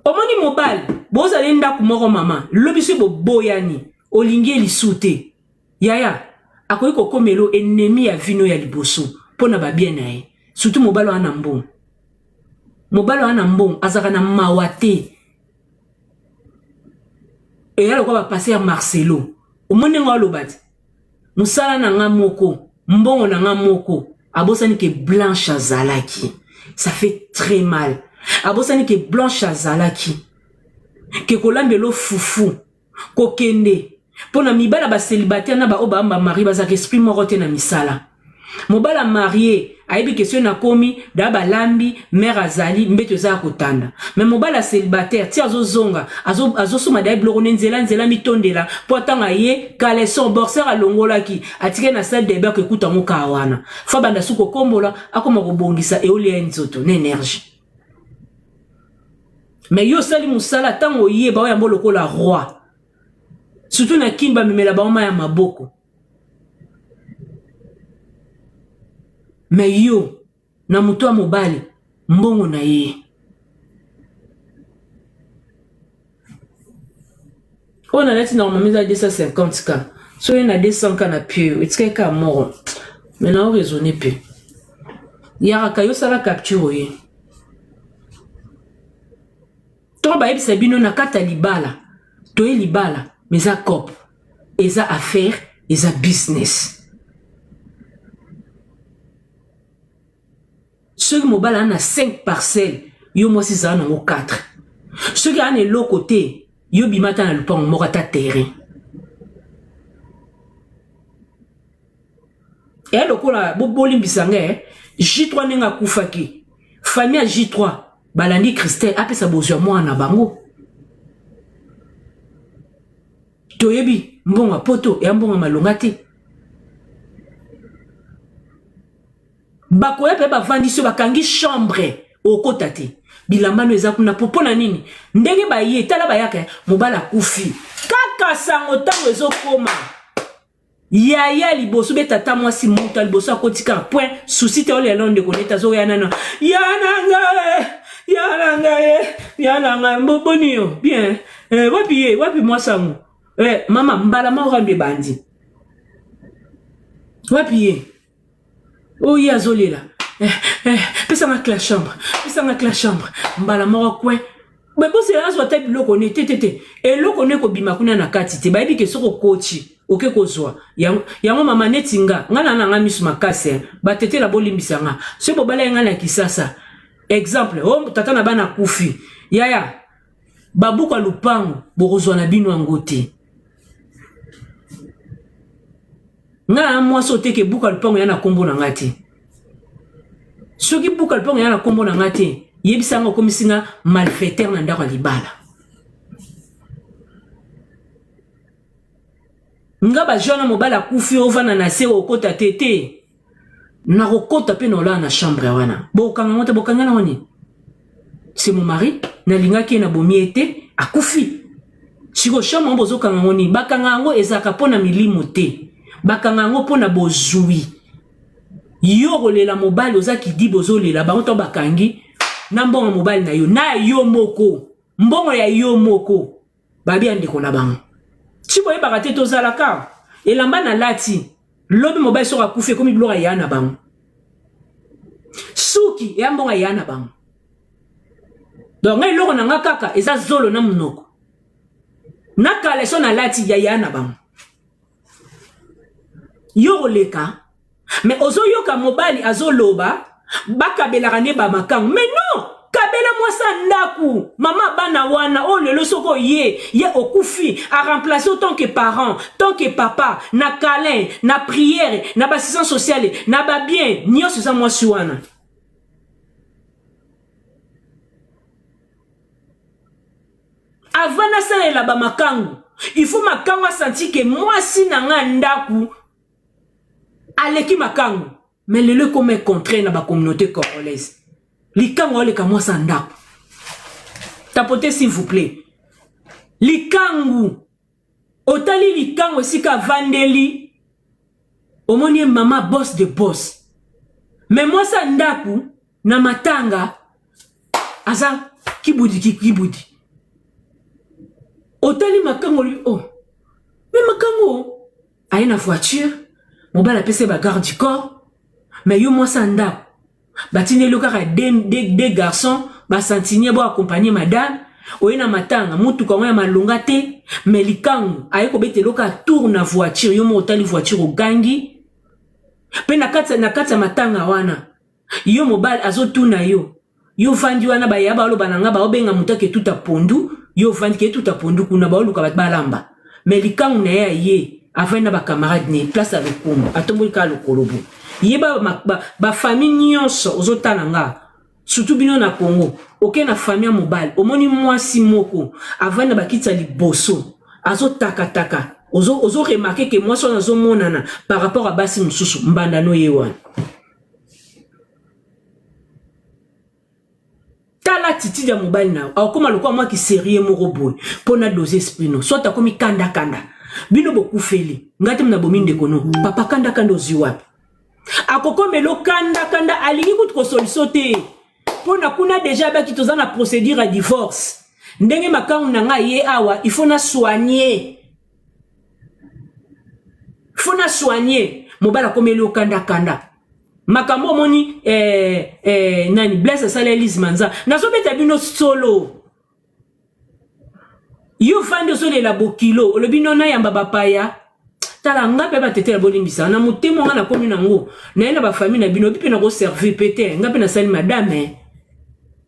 omoni mobile boza lenda kumoko mama lobiso bo boyani olingi lisute yaya akoyi kokomelo ennemi ya vino ya liboso pona ba bien nae surtout mobile wana mbon azaka na mawate e yalo kwa ba passer Marcelo omoni ngo lobati musala na nga moko mbongo na nga moko abosani ke Blanche azalaki ça fait très mal abosani ke Blanche azalaki ke kolambelo fufu kokende pona mibala ba célibataire na ba obamba mari bazaka esprit moko te na misala mobala marié aibi question na komi da ba lambi mère azali mbeto za kotanda mais mobala célibataire ti azozonga azosoma da bloko nzela mitondela potanga ye caleçon boxer alongolaki atike na salle de bain ko ekuta ngoka wana fa banda suko kombola akoma kobongisa eolia nzoto na énergie mais yo sali musala tango ye ba ya mbolo ko la roi surtout na kimba memela ba ma ya maboko mais yo na muto mobali mbongo na ye on a lati normalement 250k so na 200k na pied etika ka mort mais na raisonner peu yara kayo sala capture ye to ba yebisa bino na kata libala to libala mais a cop eza affaire eza business ceux qui mobile a 5 parcelles yo moi si ça na 4 ceux qui a l'autre côté yo bimata na lupang morata terrain et lokola boboli mbisanga J3 nenga kufaki famille à J3 balandi Christelle apesa bozwa mwana bango toyebi mbonga poto ya mbonga malongati bakoya pe bavandi so bakangi chambre okota te bilamba no eza kuna popona nini ndenge baye tala bayaka mobala kufi kaka sango tango ezokoma yaya liboso betata mwasi muta liboso akotika point souci te ole londe koneta zo yana na yananga Yana mbonio bien wapi moi sangu mama mbala ma rambe bandi wapi oh ya zolela pesa ma la chambre mbala ma coin mais bon c'est là soit tête loko ne tete et loko ne ko bima kuna na kati te ba bi ke soko coach oke kozwa yango mama netinga ngana na ngamisu makase ba tete la bolimbisa nga se bobala nga na kisasa exemple tata na bana kufi yaya babuka lupango bokozwa na bino angote nga mwaso teke buka lupango yana kombo na ngati soki buka lupango yana kombo na ngati yebisanga komisinga malfaiteur na ndako libala nga ba jona mobala kufi ovana na se okota tete na kokota pe nola na chambre wana bokanga moto bokanga na woni c'est mon mari na lingaki na bomiete akufi siko chambre mbozo kanga ngoni bakanga ngo ezaka pona milimo te bakanga ngo pona bozui yo kolela mobali ozaki di bozolela bango to bakangi na mbongo mobali na yo moko mbongo ya yo moko babi andiko na bango chibo e bakate to zalaka elamba na lati lobi mobali soka kufi komi bilora ya na bango suki ya mbongo ya na bango donc ngai loko na nga kaka eza zolo na munoko na kaleso na lati ya na bango yo koleka mais ozo yoka mobali azoloba bakabelaka ne ba makango mais non kabela mwasa ndaku mama bana wana o lelo soko ye okufi a remplacer autant que parent tant que papa na câlin na prière na assistance sociale na ba bien nyonso za mwasi wana avant na salela ba makango il faut makango sentir que mwasi na nga ndaku aleki makango mais lelo comme contraire na ba communauté congolaise likango le kamwa sanda tapotez s'il vous plaît likangu otali likango sika vandeli omoni mama boss de boss mais moi sandaku na matanga aza kibudi otali makango lui oh mais makango aye na voiture mobala pese ba garde du corps mais yo moi sandaku batine le kaka des garçons ba santinier bo accompagner madame oyena matanga mutu kwa ya malonga te mais likangu ayeko betelo ka tour na voiture yo mo otali voiture ogangi pe na kata matanga wana yo mobile azotuna yo fandi wana ba yaba lo bananga ba obenga mutake tuta pondu yo fandi ke tuta pondu kuna ba oluka balamba mais likangu na ye afena ba camarade ne place avec kumu atombo ka lokolobo yeba ba famille nyonso ozotana nga surtout bino na Congo oke na famille mobile omoni mwasi moko avant na bakitsa liboso azotaka ozo remarquer que mwasi na zo monana par rapport à basi mususu mbanda no yewa tala titi ya mobile na akoma lokwa mwa ki sérieux moko boy pona doser esprit no soit akomi kanda bino bokufeli ngati mna bominde kono papa kanda oziwa akoko melo kanda alingi kutu solution te pona kuna déjà ba kitoza na procédure à divorce ndenge makangu na nga ye awa il faut na soigner mobala komelo kanda makambo moni nani blesse sala Elise Manza nazo beta bino solo yo fandi solo la bokilo olobino na yamba bapaya tala nga pe ba tete la bolimbisa na mutemo nga na komi nango na ena ba famille na bino pipe na ko servir pété nga pe na sali madame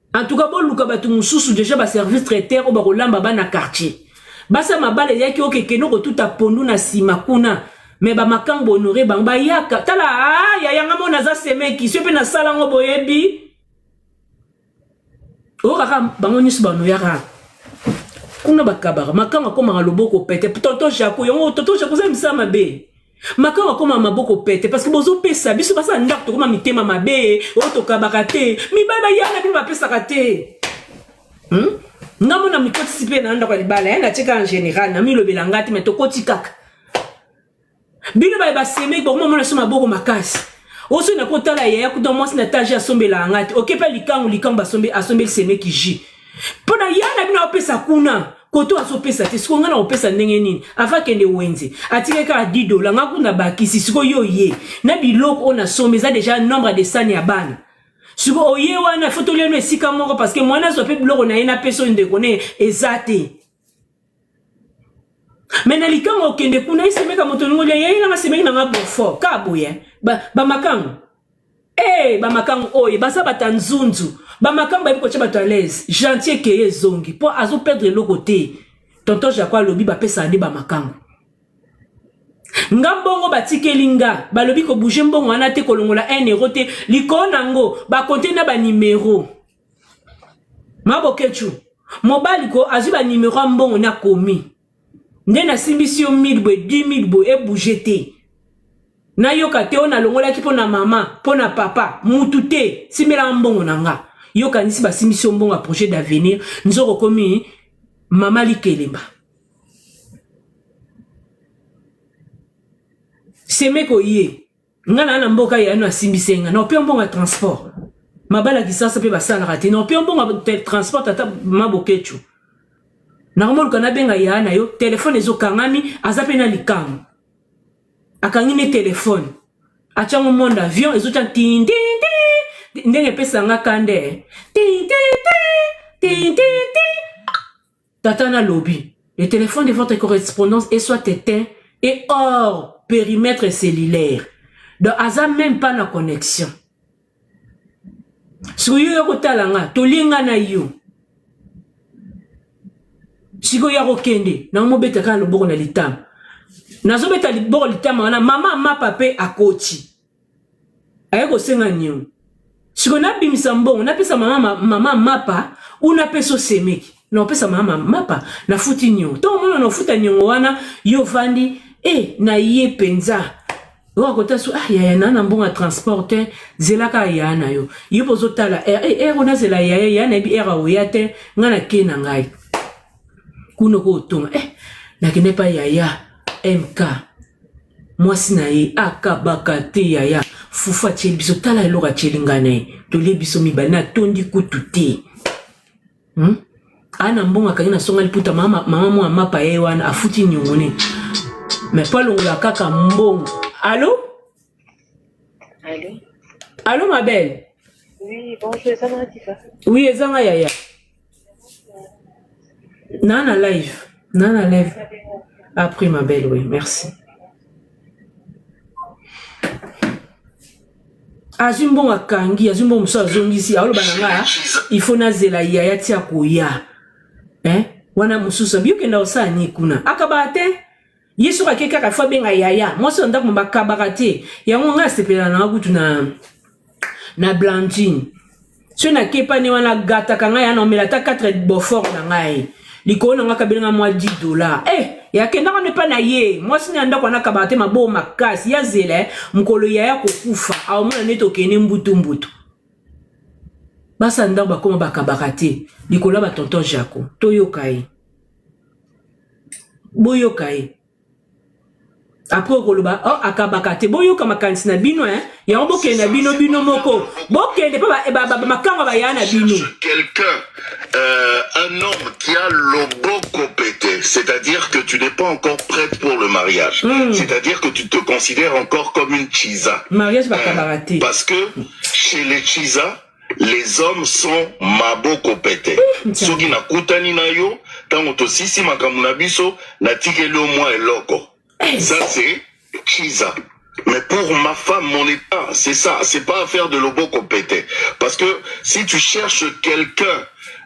en tout cas boluka batu mususu déjà ba service traiteur o ba kolamba ba na quartier basa mabale yaki okeke no ko tuta pondu na sima kuna mais ba makambo honoré ba yaka tala ya yanga mona za semeki so pe na sala ngo boyebi o kaka bango nyusu ba no yaka kuna bakabara makanga koma loboko pete tonton Jaco yongo tonton Jaco za misa mabe makanga koma maboko pete parce que bozo pesa biso basa ndako to koma mitema mabe o to kabaka te mi baba yana bi bapesa kate ngamo na mikoti sipe na ndako libala yana cheka en général na mi lobelanga te mais to koti kaka bino ba seme bo mona so maboko makasi Oso na kota la yaya kudo mwasi na taji asombe la angati. Ok pa likangu asombe seme ki ji. Pona yana bina opesa kuna. Koto asopesa te. Siko nga na opesa ndenge nini. Afa kende wenze. Atike ka $10. Nga kuna bakisi. Siko yo ye. Na biloko on asombe. Za deja nombre de sani ya bana. Siko oye wana. Foto liano esika moko. Parce que mwana sope biloko na yena peso ndekone. Ezate. Mais na likango okende kuna isemeka moto ningo ya yena nga semeki na nga bofo kaboye ba makango ba makango oye basa batanzunzu ba makango ba biko chaba l'aise gentil que ezongi po azo perdre le côté tonton Jacques lobi ba pesa ndi ba makango ngambongo batikelinga ba lobi ko bouger mbongo wana te kolongola 1 euro te likona ngo ba compter na ba numéro mabokechu mobali ko azu ba numéro mbongo na komi ndena simbisi yo 1000 boy 10000 boy e bougete na yoka te ona longola ki pona mama pona papa mutu te simela mbongo nanga yoka nisi ba simbisi yo mbongo a projet d'avenir nzoko komi mama likelemba semeko ye ngana na mboka ya no simbisenga na pe mbongo a transport mabala kisasa pe basala rate na pe mbongo a transport ata mabokechu Normal kana benga ya na yo téléphone ezo kangami azape na likango akangine téléphone achango monde avion ezo chan tin tin tin ndenge pesa nga kande tin tin tin tata na lobby le téléphone de votre correspondance est soit éteint et hors périmètre cellulaire donc aza même pas na connexion si yo ko talanga tolinga na yo Siko ya rokende na mo beta kan loboko na litama nazo beta liboko litama na mama mapape akoti ayeko senga nyo siko na bimisa mbongo na pesa mama mapa una peso semeki na pesa mama mapa na futi nyo to mona no futa nyo wana yo vandi na ye penza wa kota su ya na mbongo transporter zelaka ya na yo yipozo tala ona zela ya na bi era oyate ngana kena ngai kuno ko tonga na kene pa yaya MK mwasi na ye akabaka te yaya fufa cheli biso tala eloka chelingane to le biso mibana tondi kutu te ana mbonga kangina songa liputa mama mwa mapa ye wana afuti nyongone mais pas longola kaka mbongo allô allô ma belle oui bonjour ça va Tifa oui ezanga yaya Nana live. Après ma belle, oui, merci. Azumbo akangi, azumbo muso azongisi, alo bananga, il faut nazela yaya tia koya. Wana mususa biyo kenda osani kuna. Akabate. Yesu kakeka ka fa benga yaya. Moi so ndako mbakabakate. Yango nga sepela na kutu na Blandine. So na kepa ni wana gata kanga ya na melata 4 Beaufort na ngai. Likona nga kabelinga mwa $10. Ya kenda ko ne pa na ye. Moi sina ndako na kabate mabo makasi ya zele mkolo ya kokufa. Awu mona neto kene mbutu. Basa ndako bakoma bakabakate. Likola ba tonton Jaco. Toyokai. Boyokai. Après koloba akabakate boyoka makanisi na bino ya boke na bino moko boke de pa makanga ba ya na bino quelqu'un un homme qui a le beau pété, c'est-à-dire que tu n'es pas encore prête pour le mariage, c'est-à-dire que tu te considères encore comme une chisa. Mariage bakabakate parce que chez les chisa les hommes sont maboko pété. Soki na kutani na yo tango to sisi makamu na biso na tikelo moi eloko. Ça c'est chisa. Mais pour ma femme, mon état, c'est ça. C'est pas affaire de lobo compété. Parce que si tu cherches quelqu'un,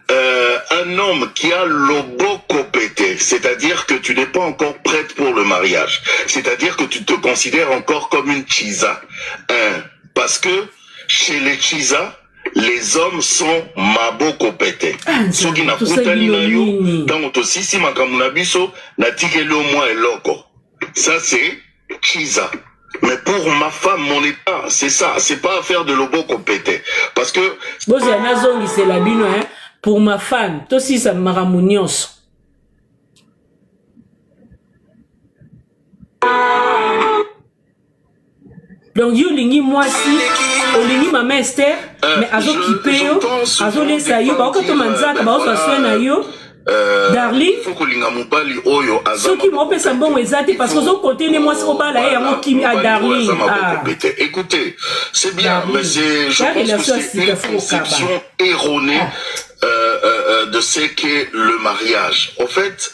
un homme qui a lobo compété, c'est-à-dire que tu n'es pas encore prête pour le mariage. C'est-à-dire que tu te considères encore comme une chisa. Parce que chez les chisa, les hommes sont maboko pété. Ceux qui n'a pas yo, tant que si makamuna biso, na tikelo moi eloko. Ça c'est chisa. Mais pour ma femme, mon état, c'est ça. C'est pas affaire de lobo compété. Parce que... c'est la bino, hein. Pour ma femme, toi aussi ça maramounios. Donc yo lingi mwasi olingi mama Esther mais azo kipe yo azo lesa yo ba ko to manzaka ba oso swena yo Darling faut que linga mobali oyo azama soki mo pesa mbongo ezati parce que zo côté ne mwasi obala ye yango kimi a Darling écoutez c'est bien mais c'est je pense que c'est une conception erronée de ce qu'est le mariage. En fait,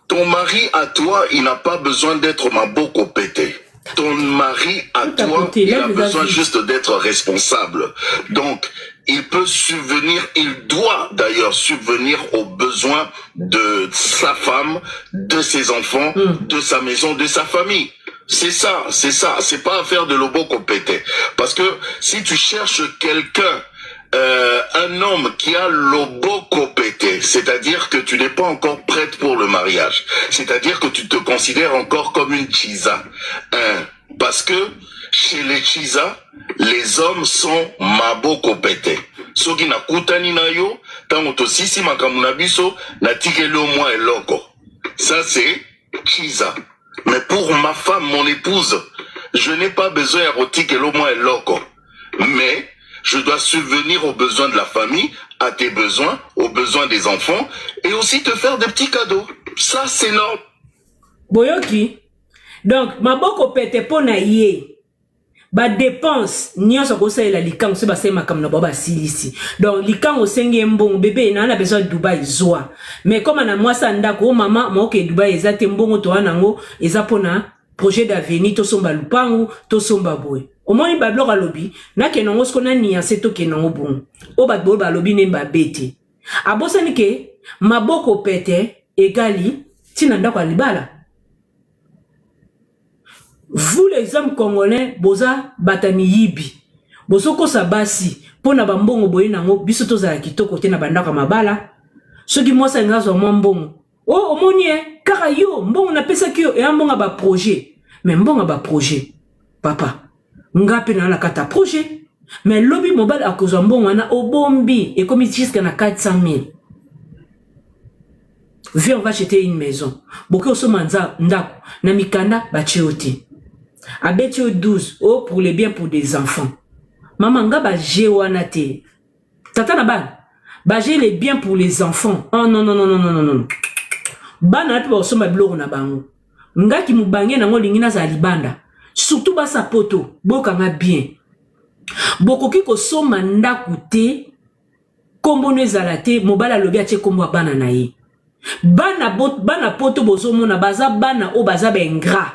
ton mari à toi, il n'a pas besoin d'être maboko pété. Ton mari à toi, il a besoin juste d'être responsable. Donc, il peut subvenir, il doit d'ailleurs subvenir aux besoins de sa femme, de ses enfants, de sa maison, de sa famille. C'est ça, c'est ça. C'est pas affaire de loboko pété. Parce que si tu cherches quelqu'un, un homme qui a loboko pété, c'est-à-dire que tu n'es pas encore prête pour le mariage, c'est-à-dire que tu te considères encore comme une chisa, parce que chez les chisa, les hommes sont maboko pété. Soki na kutani na yo, tango to sisi makamuna biso, na tikelo moi eloko. Ça c'est chisa. Mais pour ma femme, mon épouse, je n'ai pas besoin de tikelo moi eloko. Mais je dois subvenir aux besoins de la famille, à tes besoins, aux besoins des enfants, et aussi te faire des petits cadeaux. Ça, c'est normal. Boyoki, donc, maboko pete pona ye, ba dépense, nyonso kosa ela likango, se ba se makam na baba silisi. Donc, likango senge mbongo, bébé, na besoin de Dubaï zoa. Mais comme na mwasa ndako, maman, moke Dubaï, ezate mbongo to anango, ezapona, projet d'avenir, to somba lupangu, to somba boy. Au moins, il va blog à lobby. Na kenongo skona nianse to kenongo bon. O bat bol ba lobby nemba bete. A bosani ke maboko pete egali tinanda kwa libala. Vous les hommes congolais boza batani yibi. Bozoko sabasi pona bambongo boye nango biso to za kitoko te na bandaka mabala. Soki mwasa ngazo mbongo. Oh omonie kaka yo mbongo na pesa kyo e mbonga ba projet. Mais mbonga ba projet. Papa ngapi na la kata projet mais lobby mobile a cause mbongo na obombi et comme il dit qu'il y a 400 000. Viens, on va acheter une maison. Beaucoup de manza ndako na mikanda bachioti. Abetio 12 oh pour les biens pour des enfants. Maman nga ba jewanate. Tata na ba j'ai les biens pour les enfants. Oh non non non non non non. Bana pe osoma bloko na bango. Nga ki mubange na ngo lingina za libanda. Surtout ba sa poto, boka nga bien. Boko ki ko soma ndaku te, kombo ne zalate, mobala lobi ache kombo bana na ye. Bana poto bozo mona baza bana o baza bengra.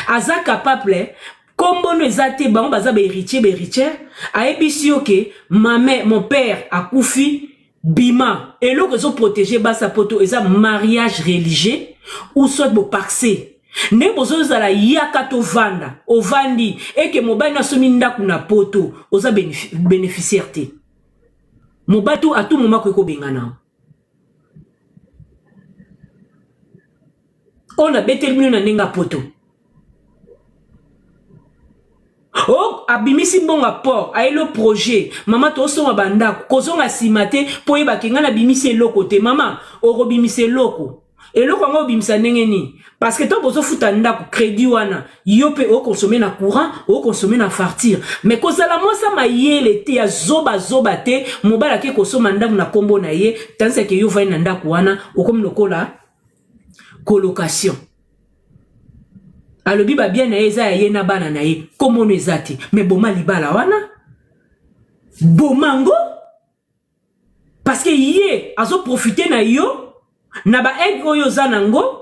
Aza capable, kombo ne zate bango baza héritier, aebisi yoke, mon père a koufi, bima, et l'autre zo protéger ba sa poto, eza mariage religieux, ou soit bo paxé. Ne bozo zala yaka to vanda ovandi eke mobali na somi ndaku na poto oza bénéficiaire te mobatu à tout moment ko bengana on a betelmino na ninga poto oh abimisi mbonga port aelo projet mama to soma bandako kozonga simate po yeba kenga na bimisi eloko te mama orobimisi eloko eloko ngo bimisa nengeni parce que toi bozo futa ndako crédit wana yo pe o consommer na courant o consommer na facture mais kozala mosa mayele te ya zoba te mobala ke kosoma ndaku na kombo na ye tanse ke yo vai na ndako wana o comme lokola colocation alobi ba bien na eza ya ye na bana na ye kombo no ezati mais boma libala wana bomango parce que ye azo profiter na yo na ba aide oyo zanango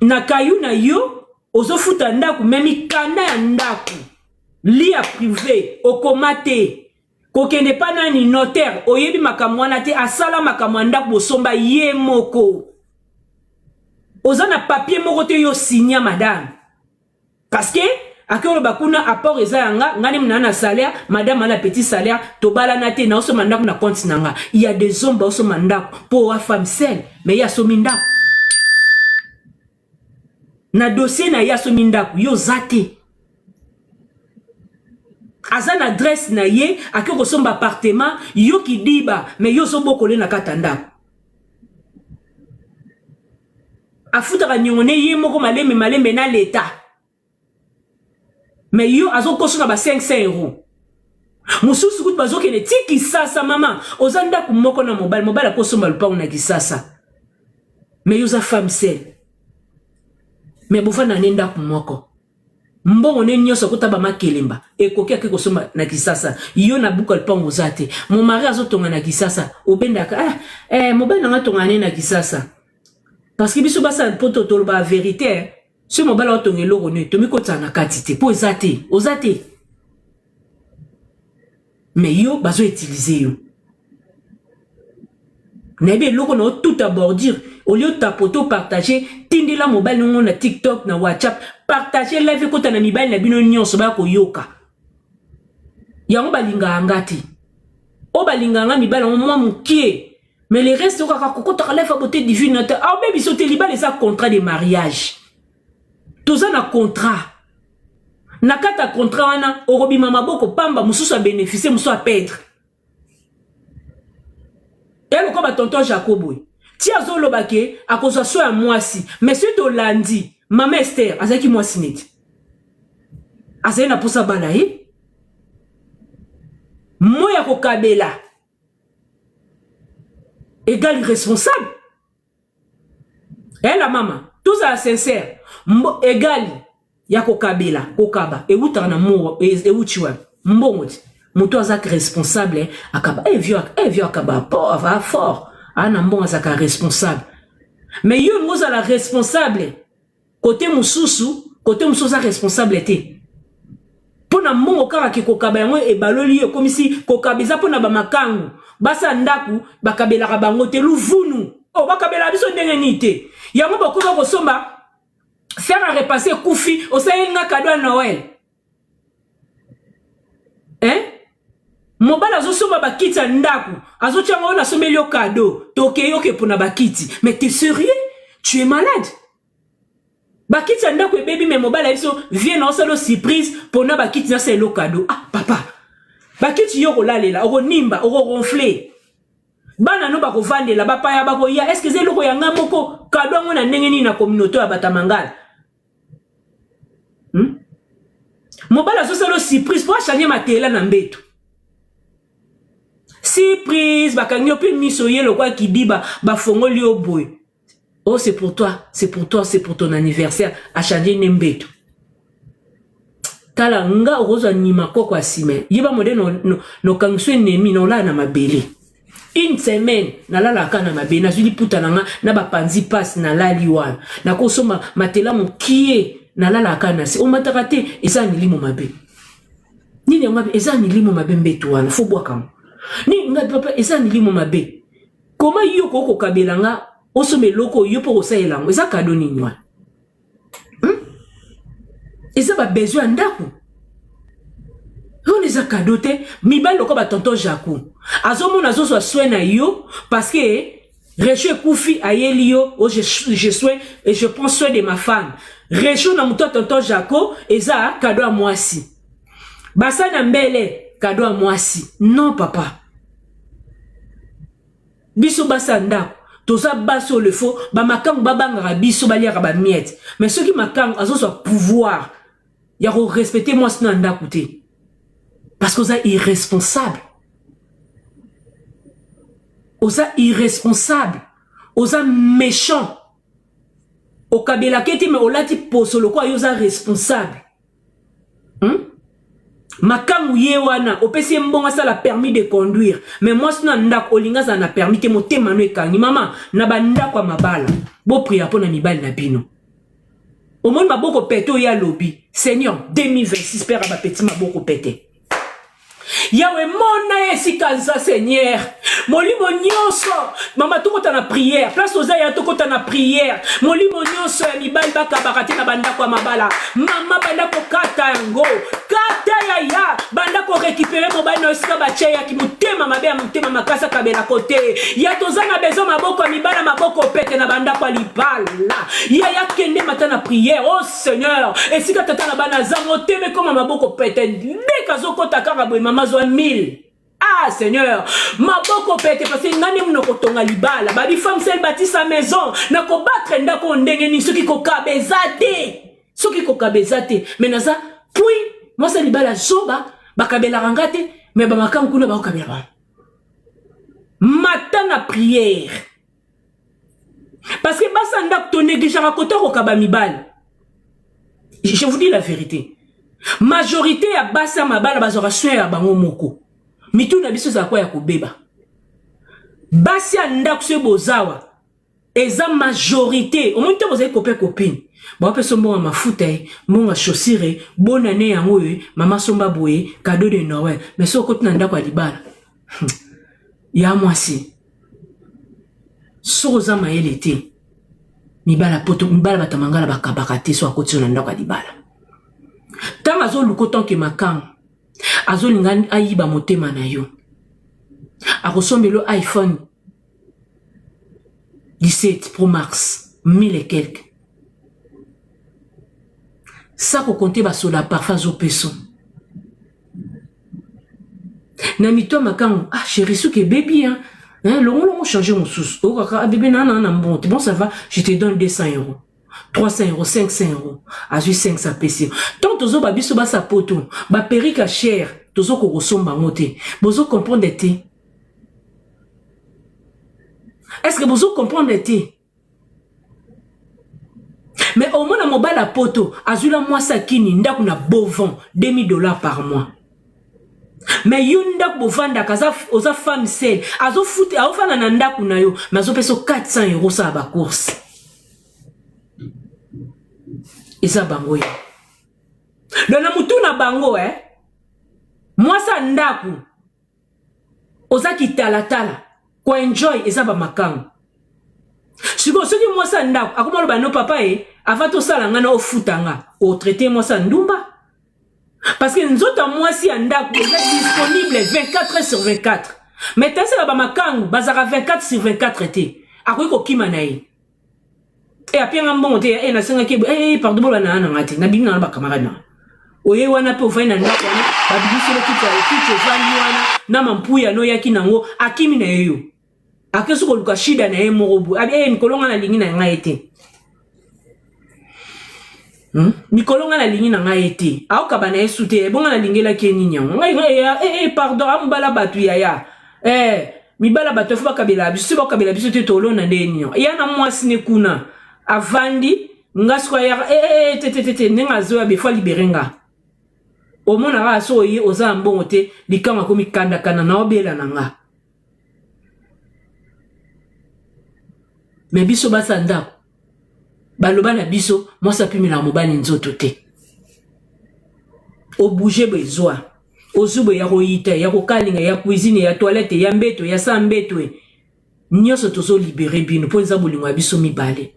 na kayu na yo ozo futa ndaku memi kanda ya ndaku lia privé okomate kokende pa nani notaire oyebi makamwana te asala makamwanda bosomba ye moko ozana papier moko te yo signa madame parce que akolo bakuna apport eza yanga ngani mnana salaire madame a la petit salaire to balana te na osoma ndaku na compte nanga il y a des hommes ba osoma ndaku pour wa femme seule mais ya somi ndaku na dossier na ya somi ndaku yo zate azan adresse na ye akoko somba appartement yo ki diba mais yo so bokole na katanda afuta ka nyongone ye moko malembe na l'état mais yo azo koso na 500 euros mususu kutu bazo kene tiki sasa mama ozanda kumoko na mobile akosomba lupango na kisasa mais yo za femme seule mais bofana nenda kumoko mbongo ne nyoso kutaba makelemba ekoki akikosomba na kisasa yo na buka lupango zate mon mari azotonga na kisasa obendaka mobile na ngatonga na kisasa parce que biso basa poto toloba vérité ce mobile otonga eloko ne tomi kota na katite po zate ozate mais yo bazo utiliser yo Nebe loko na tout abordir au lieu de tapoto partager tindi la mobile non na TikTok na WhatsApp partager live ko na mibile na bino nyonso ba ko yoka yango balinga ngati o balinga nga mibile on moi mukie mais les restes ko ka kokota live a beauté divine ah baby so te libale ça contrat de mariage tous na contrat nakata contrat wana orobi mama boko pamba mususu a bénéficier mususu a perdre. Et le combat tonton Jacob, tia zolo bake a cause so ya mwasi mais c'est to lundi maman Esther azaki mwasi net azali na posa bala moya ko kabela égal responsable la maman tout ça sincère égal ya ko kabela ko kaba e uta na mo e utiwa mbongo Moutou azak responsable akaba vieux akaba va fort ana mbon azaka responsable mais yo ngoza la responsable côté mususu responsable était pona mbongo kaka ki kokaba yango e baloli yo comme si kokabeza pona ba makangu basa ndaku bakabela ka bango te luvunu o bakabela biso ndenge nité yango bakoza kosomba faire repasser Koufi au sayenga cadeau à Noël Mobile azosomba bakiti ya ndaku azotianga ona sombeli yo cadeau tokeyoke pona bakiti mais t'es sérieux tu es malade bakiti ya ndaku baby mais mobile abiso vient na osalo surprise pona bakiti na selo cadeau ah papa bakiti yo kolalela oko nimba oko ronfler bana no bako vandela bapaya bako ya est-ce que zelo ko yanga moko cadeau ngona ndenge ni na communauté ya batamangala mobile azosalo surprise pour changer matela na mbeto surprise bakangyo pe miso yelo kwa kidiba ba fongoli oboy oh c'est pour toi c'est pour ton anniversaire a changer nembeto tala nga ozo nima koko asime yiba mode no kangso nemi no la na mabele une semaine na la la kana mabele na zuli puta na ba panzi pass na la liwa na kosoma matela mokie na la la kana si o matakate esa ni limo mabe nini mabe esa ni limo mabe mbeto wana fo bwa kama ni nga papa esa ni limo mabe koma yo ko kabelanga osome loko yo po sa elango esa cadeau ni nwa esa ba besoin ndako on esa cadeau te mi ba loko ba tonton Jacob azomo nazo so soin na yo parce que Recho Koufi ayeli yo je soin et je prends soin de ma femme Recho na muto tonton Jacob esa cadeau à moi si basa na mbele cadeau à moi si non papa biso basa ndako toza baso le faux ba makangu babanga biso baliaka ba miette mais ceux qui makangu azo so pouvoir ya ko respecter moi sina ndako te parce que oza irresponsable oza méchant au kabela keti mais olati posolo kwa yoza responsable makangu yewana opesi mbonga sala permis de conduire mais moi sina ndako olinga za na permis te motema no ekangi mama na banda kwa mabala bo priya pona mibali na bino au monde maboko pete o ya lobby Seigneur 2026 père ba petit maboko pete Yahweh mona esikaza Seigneur molimo nyonso mama tokota na prière place ozaya tokota na prière molimo nyonso ya mibali bakabakate na banda kwa mabala mama banda ko kata yango kata ya banda ko récupérer mobile no esika bache ya kimutema mabe ya mutema makasa kabela kote ya tozana bezo maboko ya mibala maboko pete na banda kwa libala ya kende mata na prière oh Seigneur esika tata na bana zango teme koma maboko pete ndeka zokota kaka boy mama zo 1000 ah Seigneur maboko pete parce que ngani mnoko tonga libala babi femme celle bâtit sa maison na ko battre ndako ndenge ni soki ko kabezate mais naza puis Moi ça libala zoba bakabela rangate mais ba makam kuna ba kabela ba. Matin à prière. Parce que basa ndak to négligeant côté ko kaba mibal. Je vous dis la vérité. Majorité ya basa mabala bazora soin ya bango moko. Mitu na biso za kwa ya kobeba. Basi ndak se bozawa. Eza majorité. Au moins vous avez copain copine. Bon après son bon mafuta, bon chaussure, bonne année en haut, maman somba boye, cadeau de Noël. Mais so côté ndak kwa libala. Ya moi si. Soza maele te. Mibala poto mibala batamangala bakabakate so akoti na ndako libala. Tant azo lukoton ke makang. Azo linga ayiba motema na yo. Akosombelo iPhone 17 Pro Max 1000 et quelques. Ça ko compter ba sur la parfum zo peso. Na mito makang ah chérie sou ke baby hein. Hein, l'on changer mon sous. Oh, bébé, non, bon, ça va, je te donne 200 €, 300 €, 500 €. À 500 PC. Tant tozo babiso ba sa poto, ba perika cher, tozo ko somba ngote. Bozo comprendre te. Est-ce que bozo comprendre te? Mais au moins, na mobile à poto, azula moi sa kini, ndaku na beau vent, $2000 par mois. Mais yunda bovanda kaza oza femme seule azo foute a ofana na ndaku na yo mais azo peso 400 € sa ba course isa bango ya dona mutu na bango moi sa ndaku oza kitala tala ko enjoy isa ba makango siko soki moi sa ndaku akomalo ba no papa avato sala ngana ofutanga o traiter moi sa ndumba. Parce que nous autres, moi, si on est disponible 24 h sur 24. Mais t'as ça là-bas, ma kang, bazara 24 sur 24 été. À quoi qu'on kimanaï? Et après, un bon, et na senga ki, pardon, bon, na ngati, na bimna ba camarade. Oye, wana pe ofai na ndako, ba biso le kitu vani wana, na mampuya no yaki nango, akimi na yo. Akesu ko luka shida na morobu. Nikolonga na lingi na ngaete. Nikolonga na lingi na ngaete. Ao kabana esute, bonga na lingela keni nyango. Pardon, ambala batu ya. Mibala batu fuba kabela biso ba kabela biso te tolo na ndeni. Ya na mwasi ne kuna. Avandi ngaskwa ya tete nenga zo ya befo liberenga. Omona ga so yi oza mbongo te likanga komi kanda kana na obela nanga. Mais biso basanda baloba na biso mwasa pimila mobali nzoto te. O bouger besoin. O zubo ya royita, ya kokalinga, ya cuisine, ya toilette, ya mbeto, ya sambeto. Nyoso tozo libéré bino po nza bolingo biso mibale.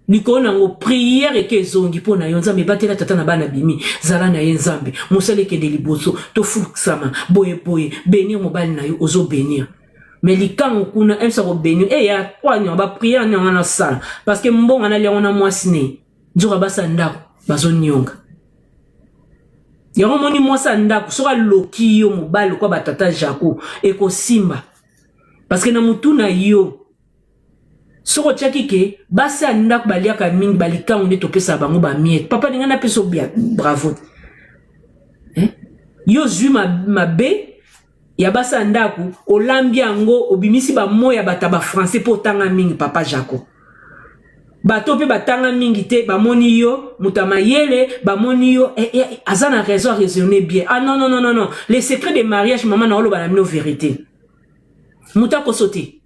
Nikona ngo prière eke zongi po na yonza me batela tata na bana bimi zala na yenzambe musale ke de liboso to fuksama boye bénir mobali na yo ozo bénir. Mais likango kuna emsa ko bénir ya kwa nyo ba prière nyo na sala parce que mbonga na liona mwasine nzoka basa ndako bazo nyonga. Yango moni mwasa ndako soka loki yo mobali kwa batata Jaco eko simba parce que na mutuna yo soko tchaki ke basa ndako baliaka mingi balikango nde topesa bango ba miette papa ninga na peso bien bravo yo zui ma be ya basa ndako olambi yango obimisi ba moya bataba français po tanga mingi papa Jaco bato pe batanga mingi te bamoni yo mutama yele bamoni yo azana raison à raisonner bien. Ah non les secrets de mariage maman na oloba na mino vérité muta ko sauter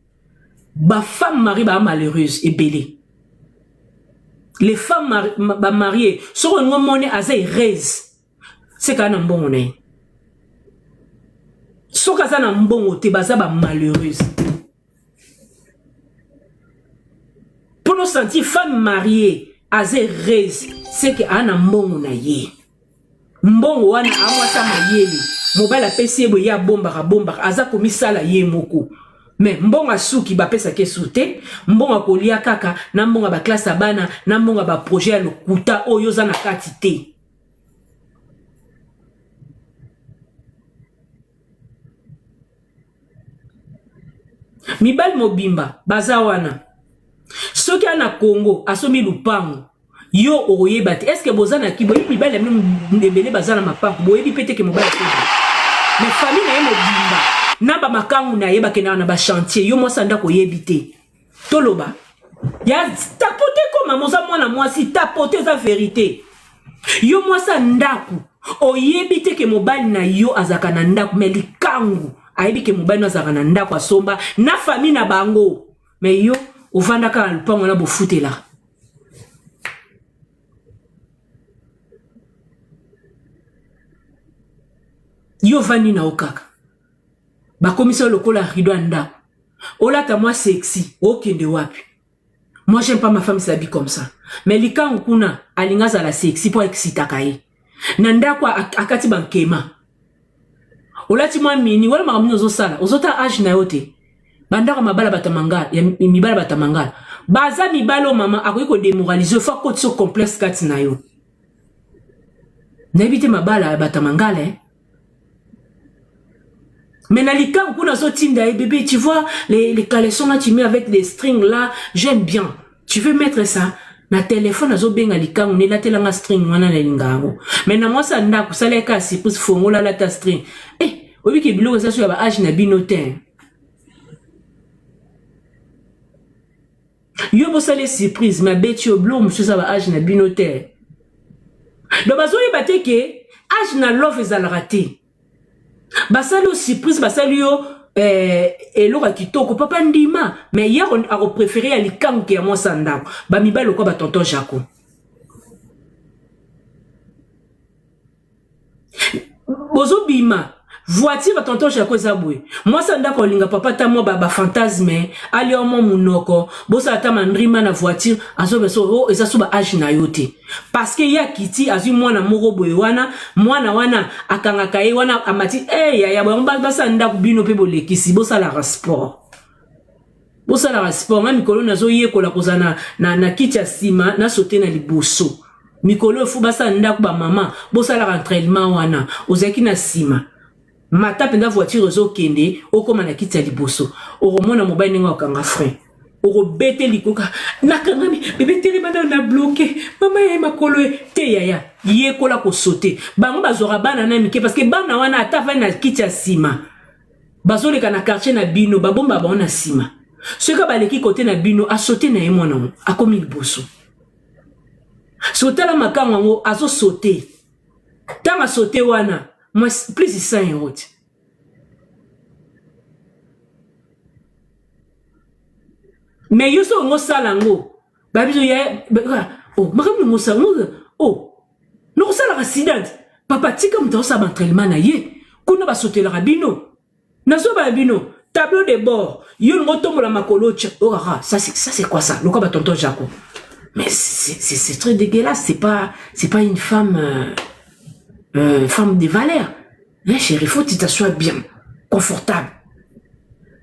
ba femme mariée ba malheureuse et belée. Les femmes ba mariées sont ngo moni azay heureuse c'est kana mbongo na so kaza na mbongo te baza ba malheureuse. Pour nous sentir femme mariée azay heureuse c'est que ana mbongo na ye mbongo wana amwasa mayele mobala pesi ebo ya bomba aza komisala ye moko. Mais mbonga suki ba pesa ke sute mbonga kolia kaka na mbonga ba classe bana na mbonga ba projet ya lokuta oyo za na kati te. Mibali mobimba baza wana soki ana Congo asomi lupango yo oyeba te est-ce que bozana ki boyebi mibali mbele bazana mapango boyebi pete ke mobali te mais famille na ye mobimba na ba makangu na ye bakena na ba chantier yo mwasa ndako yebi te toloba ya tapote koma moza mwana mwasi tapote za vérité yo mwasa ndako oyebi te ke mobali na yo azaka na ndako mais likangu ayebi ke mobali azaka na ndako asomba na famille na bango mais yo ovanda ka lupango na bofutela yo vandi na okaka bakomisa lokola rido anda olata moi sexy okende wapi moi j'aime pas ma femme s'habille comme ça mais likangu kuna alingaza la sexy pour excitaka ye nanda kwa akati bankema olati moi mini wala makamuni ozosala ozota age na yote bandaka mabala batamangala ya mibala batamangala baza mibalo mama akoki ko démoraliser fa côté so complexe kati na yo n'habite mabala batamangala mais na likangu kuna so tinda bébé tu vois les caleçons là tu mets avec des strings là j'aime bien tu veux mettre ça na téléphone azo benga likangu ne la telanga string wana na lingango mais na moi ça ndako saleka si pour fongola la ta string obi ke bilo ça sur ba age na binotin yo bo sale surprise ma bête yo blo monsieur ça ba age na binotin do bazo yebate ke age na love ezalaka te basali o surprise basali yo eloko kitoko papa ndima mais hier on a préféré ali kangu ke moi sandako ba mibalo ko ba tonton Jaco bozo bima voiture ba tonton Jaco zabwe moi sandako linga papa ta mo ba fantasme ali o mo munoko bosa ta mandrima na voiture azo beso eza so ba age na yote parce que ya kiti azu mwana moko boye wana mwana wana akanga kai wana amati ya ba sandako bino pe bolekisi bosa la sport nga mikolo nazo yekola kozana na kiti ya sima na sauter na liboso mikolo fu ba sandako ba mama bosa la entraînement wana ozaki na sima mata penda voiture zo kende okoma na kiti ya liboso okomona mobile ninga okanga frein okobete likoka nakanga bébé tele bana na bloqué mama ye makolo te yaya yekola ko sauter bango bazora bana na mike parce que bana wana ata va na kiti ya sima bazoleka na quartier na bino babomba ba na sima soka baleki côté na bino a sauter na ye mwana akomi liboso sauter la makanga ngo azo sauter tanga sauter wana moi plus de 100 €. Mais yo so ngo salango babizo ya makam ngo salango no sala accident papa tika mto sa entraînement na ye kuna ba sauter la rabino na so ba bino tableau de bord yo ngo tombola makolo ça c'est quoi ça le quoi ba tonton Jaco mais c'est très dégueulasse c'est pas une femme femme de valeur. Chérie, faut que tu t'assoies bien, confortable.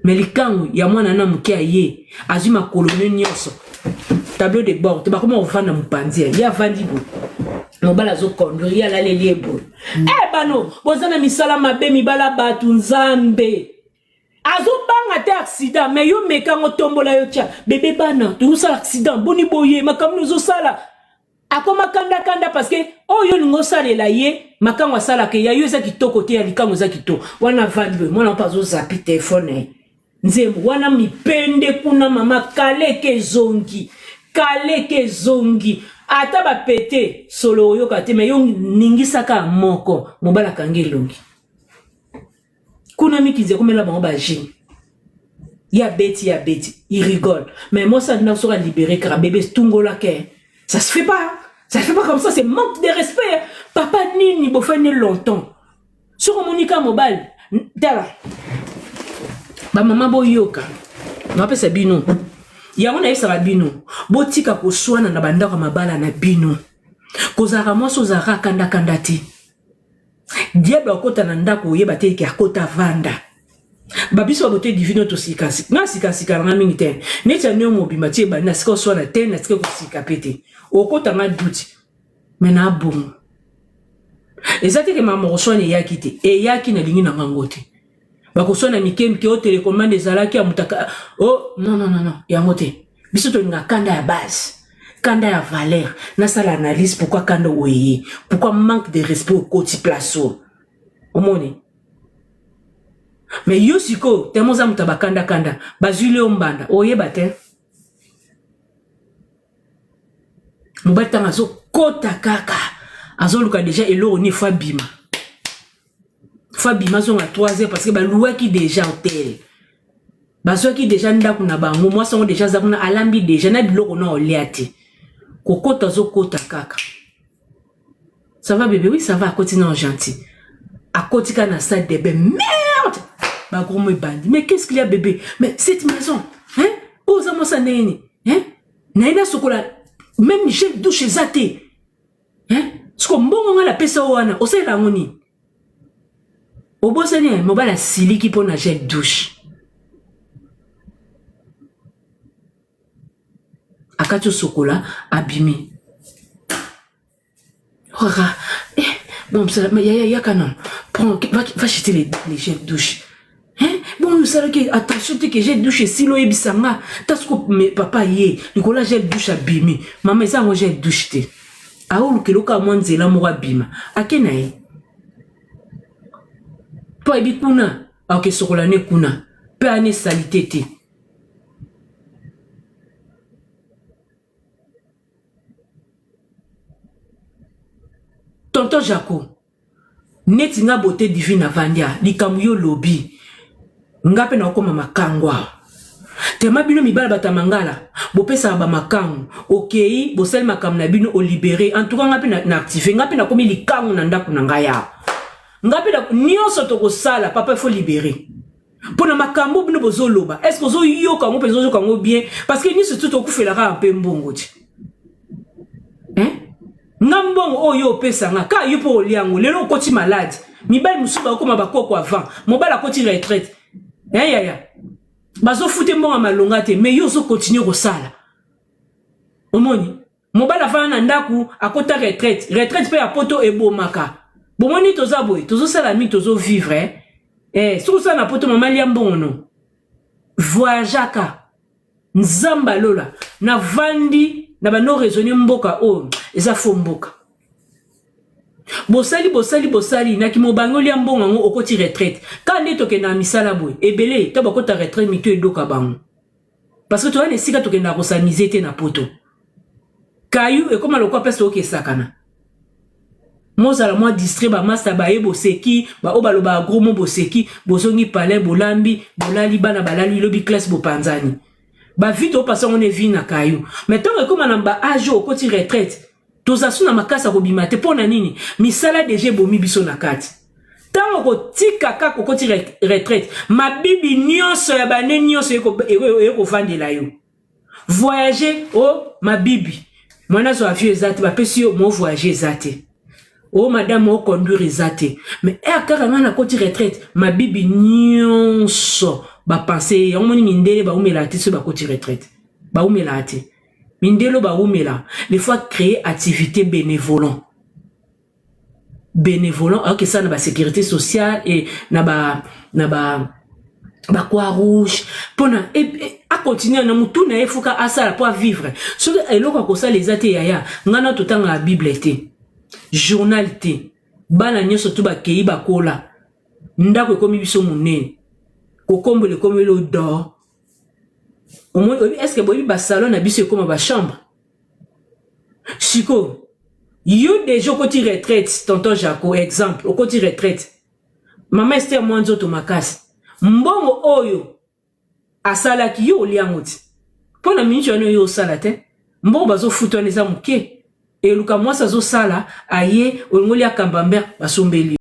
Mais les kangu, il y a moi nana mukia ye, azuma colonne nyonso. Tableau de bord, tu vas comment on vend dans mon pandier. Il y a vendibo. On va la zo conduire, il y a la leliebo. Bano, bozana misala mabe mibala batu nzambe. Azo banga te accident, mais yo mekango tombola yo tia. Bébé bana, tu sala accident, boni boye, makamu zo sala. Akoma kanda parce que yo ningo salela ye makango sala ke ya yo za kitoko te ya likango za kitoko wana valve mwana pazo zapi téléphone nzembo wana mipende kuna mama kaleke zongi ata ba pété solo yo kate me yo ningisaka moko mobala kangelongi kuna mikize komela bango ba jing ya beti il rigole mais moi ça n'a pas libéré car bébé tungola ke ça se fait pas comme ça, c'est manque de respect. Papa nini bofane longtemps. Sur Monica mobile, dala. Ba maman boyoka. Na pesa bino. Ya ona yesa bino. Botika ko swana na bandaka mabala na bino. Kozara moso zara kanda ti. Diable akota na ndako yeba te ki akota vanda. Babiso bote divino to sikasi. Na sikasi kana mingi te. Necha nyo mobima tie ba na siko swana te na siko sika pete. Okota nga douti. Mena bon. Ezate ke mama roswane yaki te. E yaki na lingi na ngangote. Bakoswana mikemke o télécommande ezalaki ya mutaka. Non. Yango te. Biso to nga kanda ya base. kanda ya valeur na ça l'analyse pourquoi kanda oye pourquoi manque de respect au côté place au monde mais yo siko temo za mutaba kanda bazuli ombanda oye bate mobata ngazo kota kaka azoluka déjà elo ni fabima zonga 3h parce que ba louaki déjà hôtel bazwaki déjà ndaku na bango moi songo déjà za kuna alambi déjà na biloko na oliati kokota zo kota kaka ça va bébé oui ça va à côté non gentil à côté kana salle de bain merde ba gros me bandi mais qu'est-ce qu'il y a bébé mais cette maison hein oza mo sa neni hein naina sokola même j'ai douche zate hein sko mbongo nga la pesa wana osela ngoni obosani mobala siliki pona j'ai douche Akato Sokola abimi. Ora, bon, ça, mais y a canon. Prends, va jeter les jets de douche. Hein? Bon, ça attention, que j'ai douche silo et bisanga. T'as ce que mes papa y est. Nicolas j'ai douche abimi. Maman, ça, moi j'ai douche te. Aou, le loka mwanze la mora bima. Akenae. Toi, ebi kuna. Ok, Sokola ne kuna. Peu ane salité te. Tonton Jaco, neti nga beauté divine avandia, likamu yo lobby, nga pe na okoma makangwa. Tema bino mibala batamangala, bopesa ba makangu, okei, bosel makam na bino o libéré, en tout cas nga pe na activé, nga pe na komi likangu na ndaku na nga ya. Nga pe na nyonso toko sala, papa il faut libérer. Pour na makambo bino bozo loba, est-ce que zo yo kango pe zo kango bien parce que ni surtout to kufelaka un peu mbongo ti. Hein? Ngambongo oyo pesa nga ka yo po liango lelo koti malade mibali musuba ko mabakoko avant mobala koti retraite ya bazo fute mbonga malonga te mais yo zo continue ko sala omoni mobala fa na ndaku akota retraite pe ya poto ebomaka bomoni toza boy tozo sala mi tozo vivre sur ça na poto mama liambongo no voyageaka nzamba lola na vandi na ba no raisonner mboka o eza fo mboka bosali na ki mobango lia mbonga ngo okoti retraite quand to ke na misala boy ebele to bakota retraite mito edoka bango parce que to ane sika to ke na kosamiser te na poto kayu e koma lokwa pesa oke sakana mozala moi distrait ba master ba ebo seki ba obalo ba gros mo boseki bozongi palais bolambi bolali bana balali lobi classe bopanzani ba vite au passant on est vie na kayu mais tant que comme on ba âge au côté retraite toza suna makasa ko bimate pona nini misala déjà bomi biso na kati tant ko tika ka ko côté retraite ma bibi nyonso ya bane nyonso eko vandela yo voyager oh ma bibi mwana zo avieux ezate ba pesi yo mo voyager ezate oh madame o conduire ezate mais akara na côté retraite ma bibi nyonso ba penser on mindele ba umela te so ba côté retraite ba umela te mindelo ba umela des fois créer activité bénévolant alors que ça na ba sécurité sociale et na ba quoi rouge pona a continuer na mutu na efuka asala pour vivre so eloko ko ça les ate yaya ngana totanga la bible te journal te bana nyoso to ba kei ba kola ndako ekomi biso munene kokombo le comme le dor au moins est-ce que bobi ba salon na biso comme ba chambre siko yo déjà côté retraite tonton Jaco exemple au côté retraite maman Esther mwanzo to makasi mbongo oyo asala ki yo liango ti pona minjo yo sala te mbongo bazo futwa neza muke e luka mwasa zo sala aye olngoli akambamber basombeli